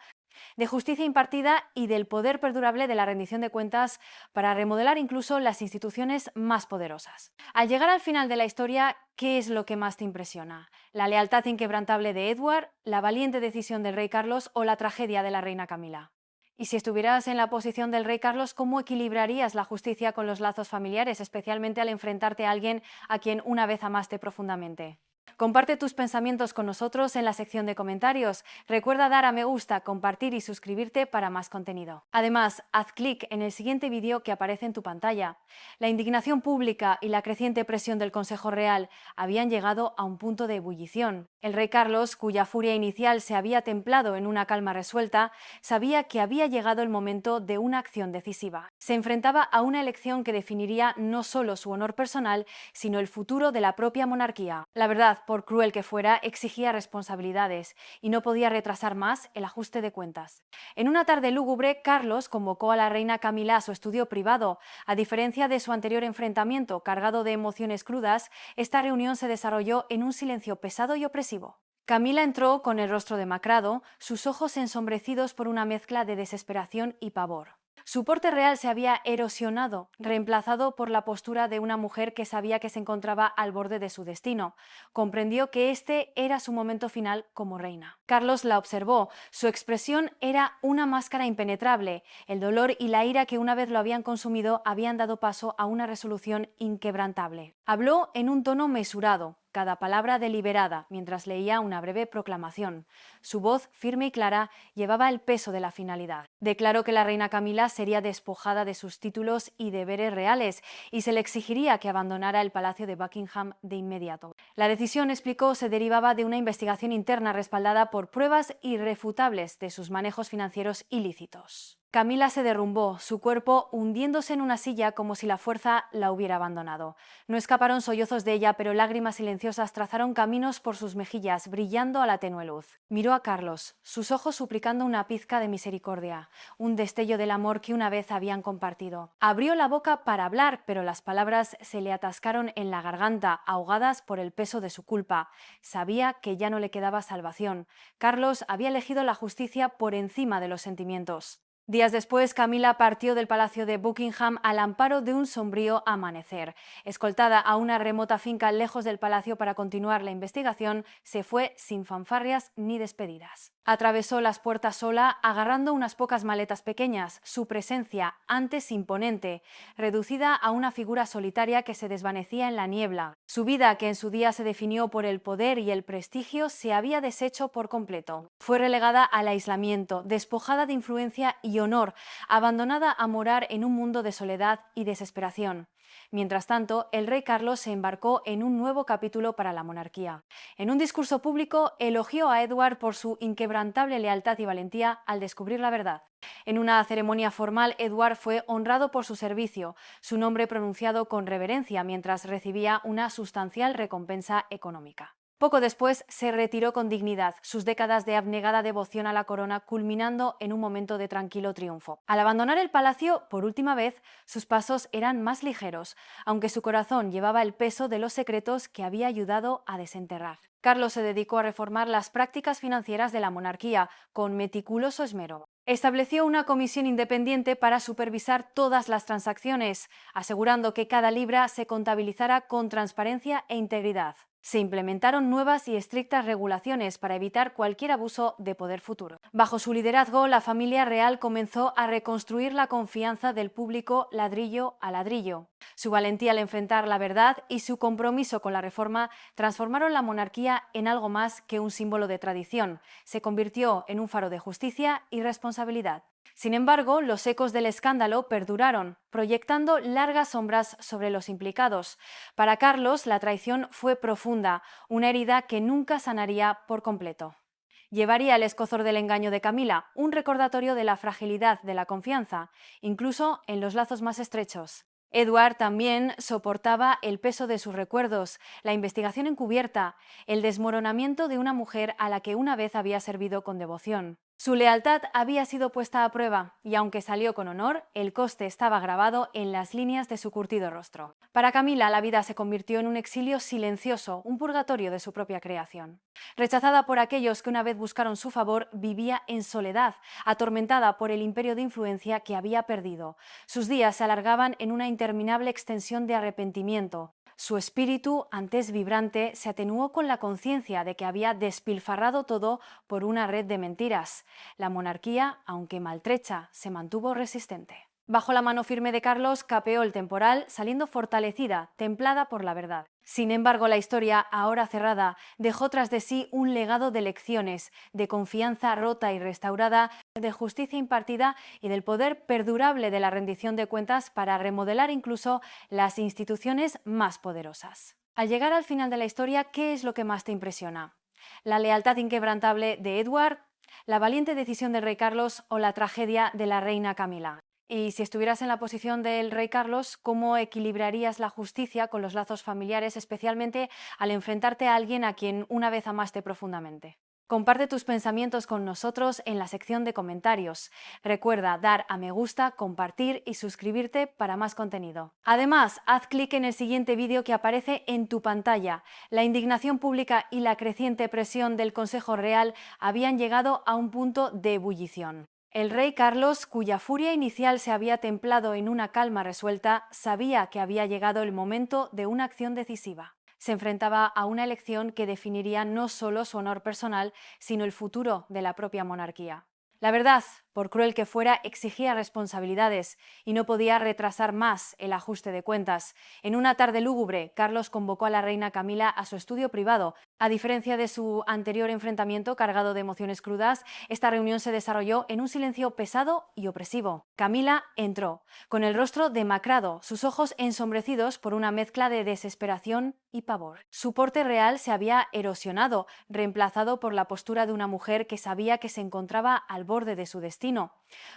de justicia impartida y del poder perdurable de la rendición de cuentas para remodelar incluso las instituciones más poderosas. Al llegar al final de la historia, ¿qué es lo que más te impresiona? ¿La lealtad inquebrantable de Edward, la valiente decisión del rey Carlos o la tragedia de la reina Camila? Y si estuvieras en la posición del rey Carlos, ¿cómo equilibrarías la justicia con los lazos familiares, especialmente al enfrentarte a alguien a quien una vez amaste profundamente? Comparte tus pensamientos con nosotros en la sección de comentarios. Recuerda dar a me gusta, compartir y suscribirte para más contenido. Además, haz clic en el siguiente vídeo que aparece en tu pantalla. La indignación pública y la creciente presión del Consejo Real habían llegado a un punto de ebullición. El rey Carlos, cuya furia inicial se había templado en una calma resuelta, sabía que había llegado el momento de una acción decisiva. Se enfrentaba a una elección que definiría no solo su honor personal, sino el futuro de la propia monarquía. La verdad, por cruel que fuera, exigía responsabilidades y no podía retrasar más el ajuste de cuentas. En una tarde lúgubre, Carlos convocó a la reina Camila a su estudio privado. A diferencia de su anterior enfrentamiento cargado de emociones crudas, esta reunión se desarrolló en un silencio pesado y opresivo. Camila entró con el rostro demacrado, sus ojos ensombrecidos por una mezcla de desesperación y pavor. Su porte real se había erosionado, reemplazado por la postura de una mujer que sabía que se encontraba al borde de su destino. Comprendió que este era su momento final como reina. Carlos la observó. Su expresión era una máscara impenetrable. El dolor y la ira que una vez lo habían consumido habían dado paso a una resolución inquebrantable. Habló en un tono mesurado, cada palabra deliberada, mientras leía una breve proclamación. Su voz, firme y clara, llevaba el peso de la finalidad. Declaró que la reina Camila sería despojada de sus títulos y deberes reales y se le exigiría que abandonara el palacio de Buckingham de inmediato. La decisión, explicó, se derivaba de una investigación interna respaldada por pruebas irrefutables de sus manejos financieros ilícitos. Camila se derrumbó, su cuerpo hundiéndose en una silla como si la fuerza la hubiera abandonado. No escaparon sollozos de ella, pero lágrimas silenciosas trazaron caminos por sus mejillas, brillando a la tenue luz. Miró a Carlos, sus ojos suplicando una pizca de misericordia, un destello del amor que una vez habían compartido. Abrió la boca para hablar, pero las palabras se le atascaron en la garganta, ahogadas por el peso de su culpa. Sabía que ya no le quedaba salvación. Carlos había elegido la justicia por encima de los sentimientos. Días después, Camila partió del palacio de Buckingham al amparo de un sombrío amanecer. Escoltada a una remota finca lejos del palacio para continuar la investigación, se fue sin fanfarrias ni despedidas. Atravesó las puertas sola, agarrando unas pocas maletas pequeñas, su presencia, antes imponente, reducida a una figura solitaria que se desvanecía en la niebla. Su vida, que en su día se definió por el poder y el prestigio, se había deshecho por completo. Fue relegada al aislamiento, despojada de influencia y honor, abandonada a morar en un mundo de soledad y desesperación. Mientras tanto, el rey Carlos se embarcó en un nuevo capítulo para la monarquía. En un discurso público, elogió a Edward por su inquebrantable lealtad y valentía al descubrir la verdad. En una ceremonia formal, Edward fue honrado por su servicio, su nombre pronunciado con reverencia mientras recibía una sustancial recompensa económica. Poco después se retiró con dignidad, sus décadas de abnegada devoción a la corona culminando en un momento de tranquilo triunfo. Al abandonar el palacio por última vez, sus pasos eran más ligeros, aunque su corazón llevaba el peso de los secretos que había ayudado a desenterrar. Carlos se dedicó a reformar las prácticas financieras de la monarquía con meticuloso esmero. Estableció una comisión independiente para supervisar todas las transacciones, asegurando que cada libra se contabilizara con transparencia e integridad. Se implementaron nuevas y estrictas regulaciones para evitar cualquier abuso de poder futuro. Bajo su liderazgo, la familia real comenzó a reconstruir la confianza del público ladrillo a ladrillo. Su valentía al enfrentar la verdad y su compromiso con la reforma transformaron la monarquía en algo más que un símbolo de tradición. Se convirtió en un faro de justicia y responsabilidad. Sin embargo, los ecos del escándalo perduraron, proyectando largas sombras sobre los implicados. Para Carlos, la traición fue profunda, una herida que nunca sanaría por completo. Llevaría el escozor del engaño de Camila, un recordatorio de la fragilidad de la confianza, incluso en los lazos más estrechos. Edward también soportaba el peso de sus recuerdos, la investigación encubierta, el desmoronamiento de una mujer a la que una vez había servido con devoción. Su lealtad había sido puesta a prueba y, aunque salió con honor, el coste estaba grabado en las líneas de su curtido rostro. Para Camila, la vida se convirtió en un exilio silencioso, un purgatorio de su propia creación. Rechazada por aquellos que una vez buscaron su favor, vivía en soledad, atormentada por el imperio de influencia que había perdido. Sus días se alargaban en una interminable extensión de arrepentimiento. Su espíritu, antes vibrante, se atenuó con la conciencia de que había despilfarrado todo por una red de mentiras. La monarquía, aunque maltrecha, se mantuvo resistente. Bajo la mano firme de Carlos capeó el temporal, saliendo fortalecida, templada por la verdad. Sin embargo, la historia, ahora cerrada, dejó tras de sí un legado de lecciones, de confianza rota y restaurada, de justicia impartida y del poder perdurable de la rendición de cuentas para remodelar incluso las instituciones más poderosas. Al llegar al final de la historia, ¿qué es lo que más te impresiona? ¿La lealtad inquebrantable de Edward, la valiente decisión del rey Carlos o la tragedia de la reina Camila? Y si estuvieras en la posición del rey Carlos, ¿cómo equilibrarías la justicia con los lazos familiares, especialmente al enfrentarte a alguien a quien una vez amaste profundamente? Comparte tus pensamientos con nosotros en la sección de comentarios. Recuerda dar a me gusta, compartir y suscribirte para más contenido. Además, haz clic en el siguiente vídeo que aparece en tu pantalla. La indignación pública y la creciente presión del Consejo Real habían llegado a un punto de ebullición. El rey Carlos, cuya furia inicial se había templado en una calma resuelta, sabía que había llegado el momento de una acción decisiva. Se enfrentaba a una elección que definiría no solo su honor personal, sino el futuro de la propia monarquía. La verdad, por cruel que fuera, exigía responsabilidades y no podía retrasar más el ajuste de cuentas. En una tarde lúgubre, Carlos convocó a la reina Camila a su estudio privado. A diferencia de su anterior enfrentamiento cargado de emociones crudas, esta reunión se desarrolló en un silencio pesado y opresivo. Camila entró, con el rostro demacrado, sus ojos ensombrecidos por una mezcla de desesperación y pavor. Su porte real se había erosionado, reemplazado por la postura de una mujer que sabía que se encontraba al borde de su destino.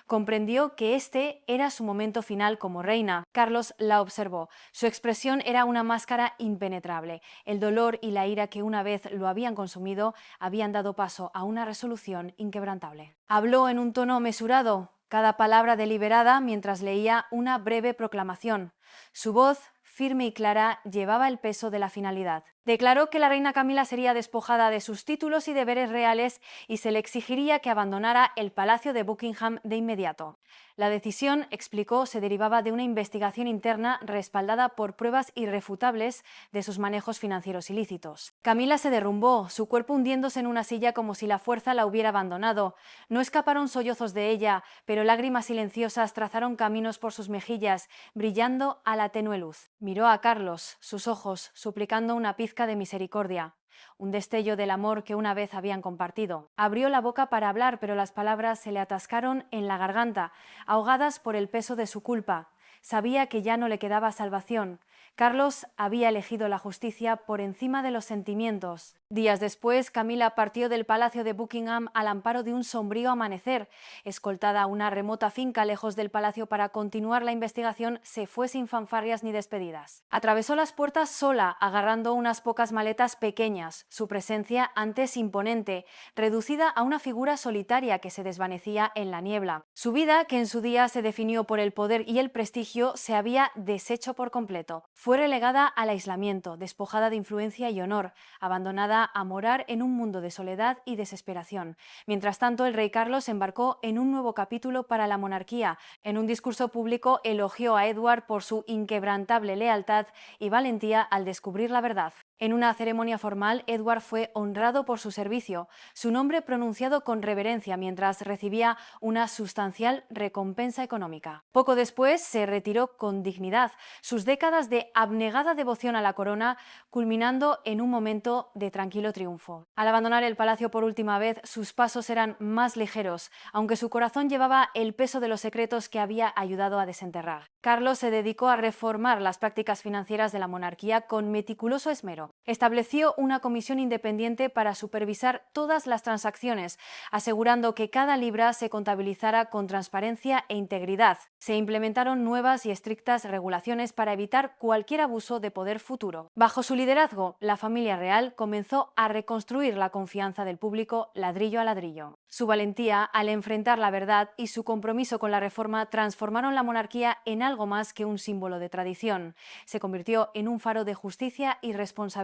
Comprendió que este era su momento final como reina. Carlos la observó. Su expresión era una máscara impenetrable. El dolor y la ira que una vez lo habían consumido habían dado paso a una resolución inquebrantable. Habló en un tono mesurado, cada palabra deliberada mientras leía una breve proclamación. Su voz, firme y clara, llevaba el peso de la finalidad. Declaró que la reina Camila sería despojada de sus títulos y deberes reales y se le exigiría que abandonara el palacio de Buckingham de inmediato. La decisión, explicó, se derivaba de una investigación interna respaldada por pruebas irrefutables de sus manejos financieros ilícitos. Camila se derrumbó, su cuerpo hundiéndose en una silla como si la fuerza la hubiera abandonado. No escaparon sollozos de ella, pero lágrimas silenciosas trazaron caminos por sus mejillas, brillando a la tenue luz. Miró a Carlos, sus ojos, suplicando una pizca de misericordia, un destello del amor que una vez habían compartido. Abrió la boca para hablar, pero las palabras se le atascaron en la garganta, ahogadas por el peso de su culpa. Sabía que ya no le quedaba salvación. Carlos había elegido la justicia por encima de los sentimientos. Días después, Camila partió del palacio de Buckingham al amparo de un sombrío amanecer. Escoltada a una remota finca lejos del palacio para continuar la investigación, se fue sin fanfarrias ni despedidas. Atravesó las puertas sola, agarrando unas pocas maletas pequeñas, su presencia antes imponente, reducida a una figura solitaria que se desvanecía en la niebla. Su vida, que en su día se definió por el poder y el prestigio, se había deshecho por completo. Fue relegada al aislamiento, despojada de influencia y honor, abandonada a morar en un mundo de soledad y desesperación. Mientras tanto, el rey Carlos embarcó en un nuevo capítulo para la monarquía. En un discurso público elogió a Edward por su inquebrantable lealtad y valentía al descubrir la verdad. En una ceremonia formal, Edward fue honrado por su servicio, su nombre pronunciado con reverencia mientras recibía una sustancial recompensa económica. Poco después se retiró con dignidad, sus décadas de abnegada devoción a la corona culminando en un momento de tranquilo triunfo. Al abandonar el palacio por última vez, sus pasos eran más ligeros, aunque su corazón llevaba el peso de los secretos que había ayudado a desenterrar. Carlos se dedicó a reformar las prácticas financieras de la monarquía con meticuloso esmero. Estableció una comisión independiente para supervisar todas las transacciones, asegurando que cada libra se contabilizara con transparencia e integridad. Se implementaron nuevas y estrictas regulaciones para evitar cualquier abuso de poder futuro. Bajo su liderazgo, la familia real comenzó a reconstruir la confianza del público ladrillo a ladrillo. Su valentía al enfrentar la verdad y su compromiso con la reforma transformaron la monarquía en algo más que un símbolo de tradición. Se convirtió en un faro de justicia y responsabilidad.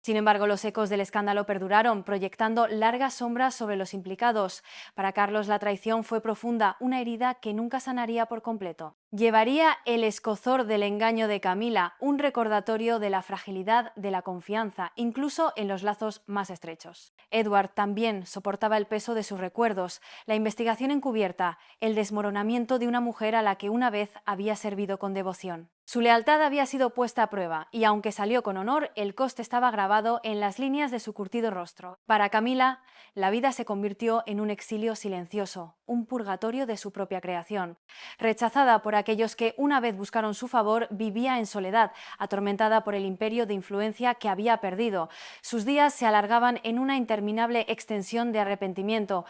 Sin embargo, los ecos del escándalo perduraron, proyectando largas sombras sobre los implicados. Para Carlos, la traición fue profunda, una herida que nunca sanaría por completo. Llevaría el escozor del engaño de Camila, un recordatorio de la fragilidad de la confianza, incluso en los lazos más estrechos. Edward también soportaba el peso de sus recuerdos, la investigación encubierta, el desmoronamiento de una mujer a la que una vez había servido con devoción. Su lealtad había sido puesta a prueba y, aunque salió con honor, el coste estaba grabado en las líneas de su curtido rostro. Para Camila, la vida se convirtió en un exilio silencioso, un purgatorio de su propia creación. Rechazada por aquellos que una vez buscaron su favor, vivía en soledad, atormentada por el imperio de influencia que había perdido. Sus días se alargaban en una interminable extensión de arrepentimiento.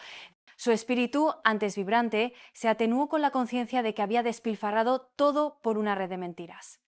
Su espíritu, antes vibrante, se atenuó con la conciencia de que había despilfarrado todo por una red de mentiras.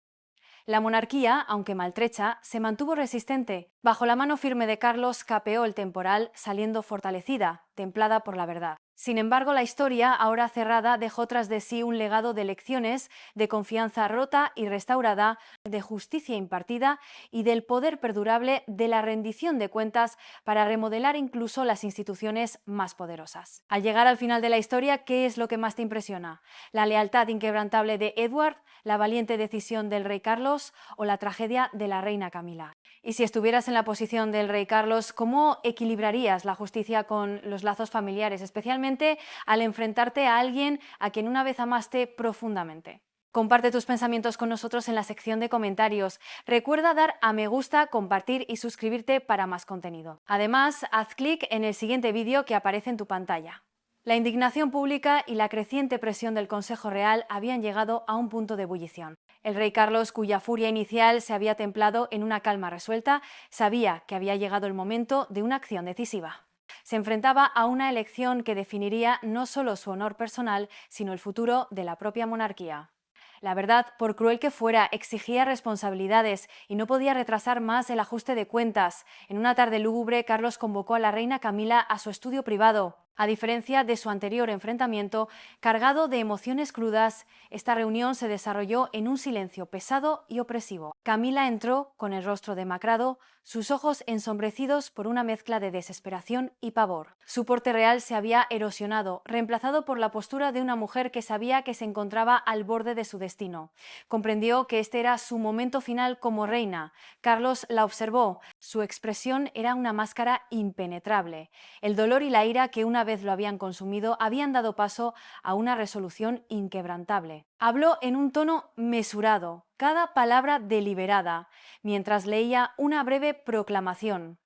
La monarquía, aunque maltrecha, se mantuvo resistente. Bajo la mano firme de Carlos capeó el temporal, saliendo fortalecida, templada por la verdad. Sin embargo, la historia, ahora cerrada, dejó tras de sí un legado de lecciones, de confianza rota y restaurada, de justicia impartida y del poder perdurable de la rendición de cuentas para remodelar incluso las instituciones más poderosas. Al llegar al final de la historia, ¿qué es lo que más te impresiona? ¿La lealtad inquebrantable de Edward, la valiente decisión del rey Carlos o la tragedia de la reina Camila? Y si estuvieras en la posición del rey Carlos, ¿cómo equilibrarías la justicia con los lazos familiares, especialmente al enfrentarte a alguien a quien una vez amaste profundamente? Comparte tus pensamientos con nosotros en la sección de comentarios. Recuerda dar a me gusta, compartir y suscribirte para más contenido. Además, haz clic en el siguiente vídeo que aparece en tu pantalla. La indignación pública y la creciente presión del Consejo Real habían llegado a un punto de ebullición. El rey Carlos, cuya furia inicial se había templado en una calma resuelta, sabía que había llegado el momento de una acción decisiva. Se enfrentaba a una elección que definiría no solo su honor personal, sino el futuro de la propia monarquía. La verdad, por cruel que fuera, exigía responsabilidades y no podía retrasar más el ajuste de cuentas. En una tarde lúgubre, Carlos convocó a la reina Camila a su estudio privado. A diferencia de su anterior enfrentamiento, cargado de emociones crudas, esta reunión se desarrolló en un silencio pesado y opresivo. Camila entró con el rostro demacrado, sus ojos ensombrecidos por una mezcla de desesperación y pavor. Su porte real se había erosionado, reemplazado por la postura de una mujer que sabía que se encontraba al borde de su destino. Comprendió que este era su momento final como reina. Carlos la observó. Su expresión era una máscara impenetrable. El dolor y la ira que una vez lo habían consumido habían dado paso a una resolución inquebrantable. Habló en un tono mesurado, cada palabra deliberada, mientras leía una breve proclamación.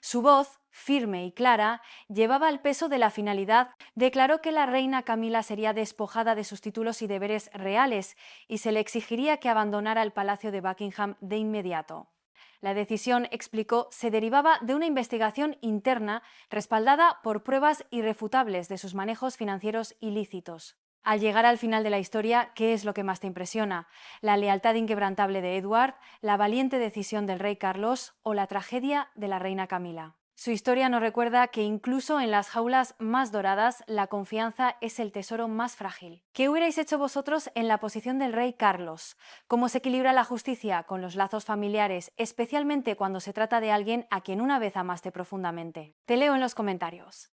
Su voz, firme y clara, llevaba el peso de la finalidad. Declaró que la reina Camila sería despojada de sus títulos y deberes reales y se le exigiría que abandonara el palacio de Buckingham de inmediato. La decisión, explicó, se derivaba de una investigación interna respaldada por pruebas irrefutables de sus manejos financieros ilícitos. Al llegar al final de la historia, ¿qué es lo que más te impresiona? ¿La lealtad inquebrantable de Edward, la valiente decisión del rey Carlos o la tragedia de la reina Camila? Su historia nos recuerda que incluso en las jaulas más doradas, la confianza es el tesoro más frágil. ¿Qué hubierais hecho vosotros en la posición del rey Carlos? ¿Cómo se equilibra la justicia con los lazos familiares, especialmente cuando se trata de alguien a quien una vez amaste profundamente? Te leo en los comentarios.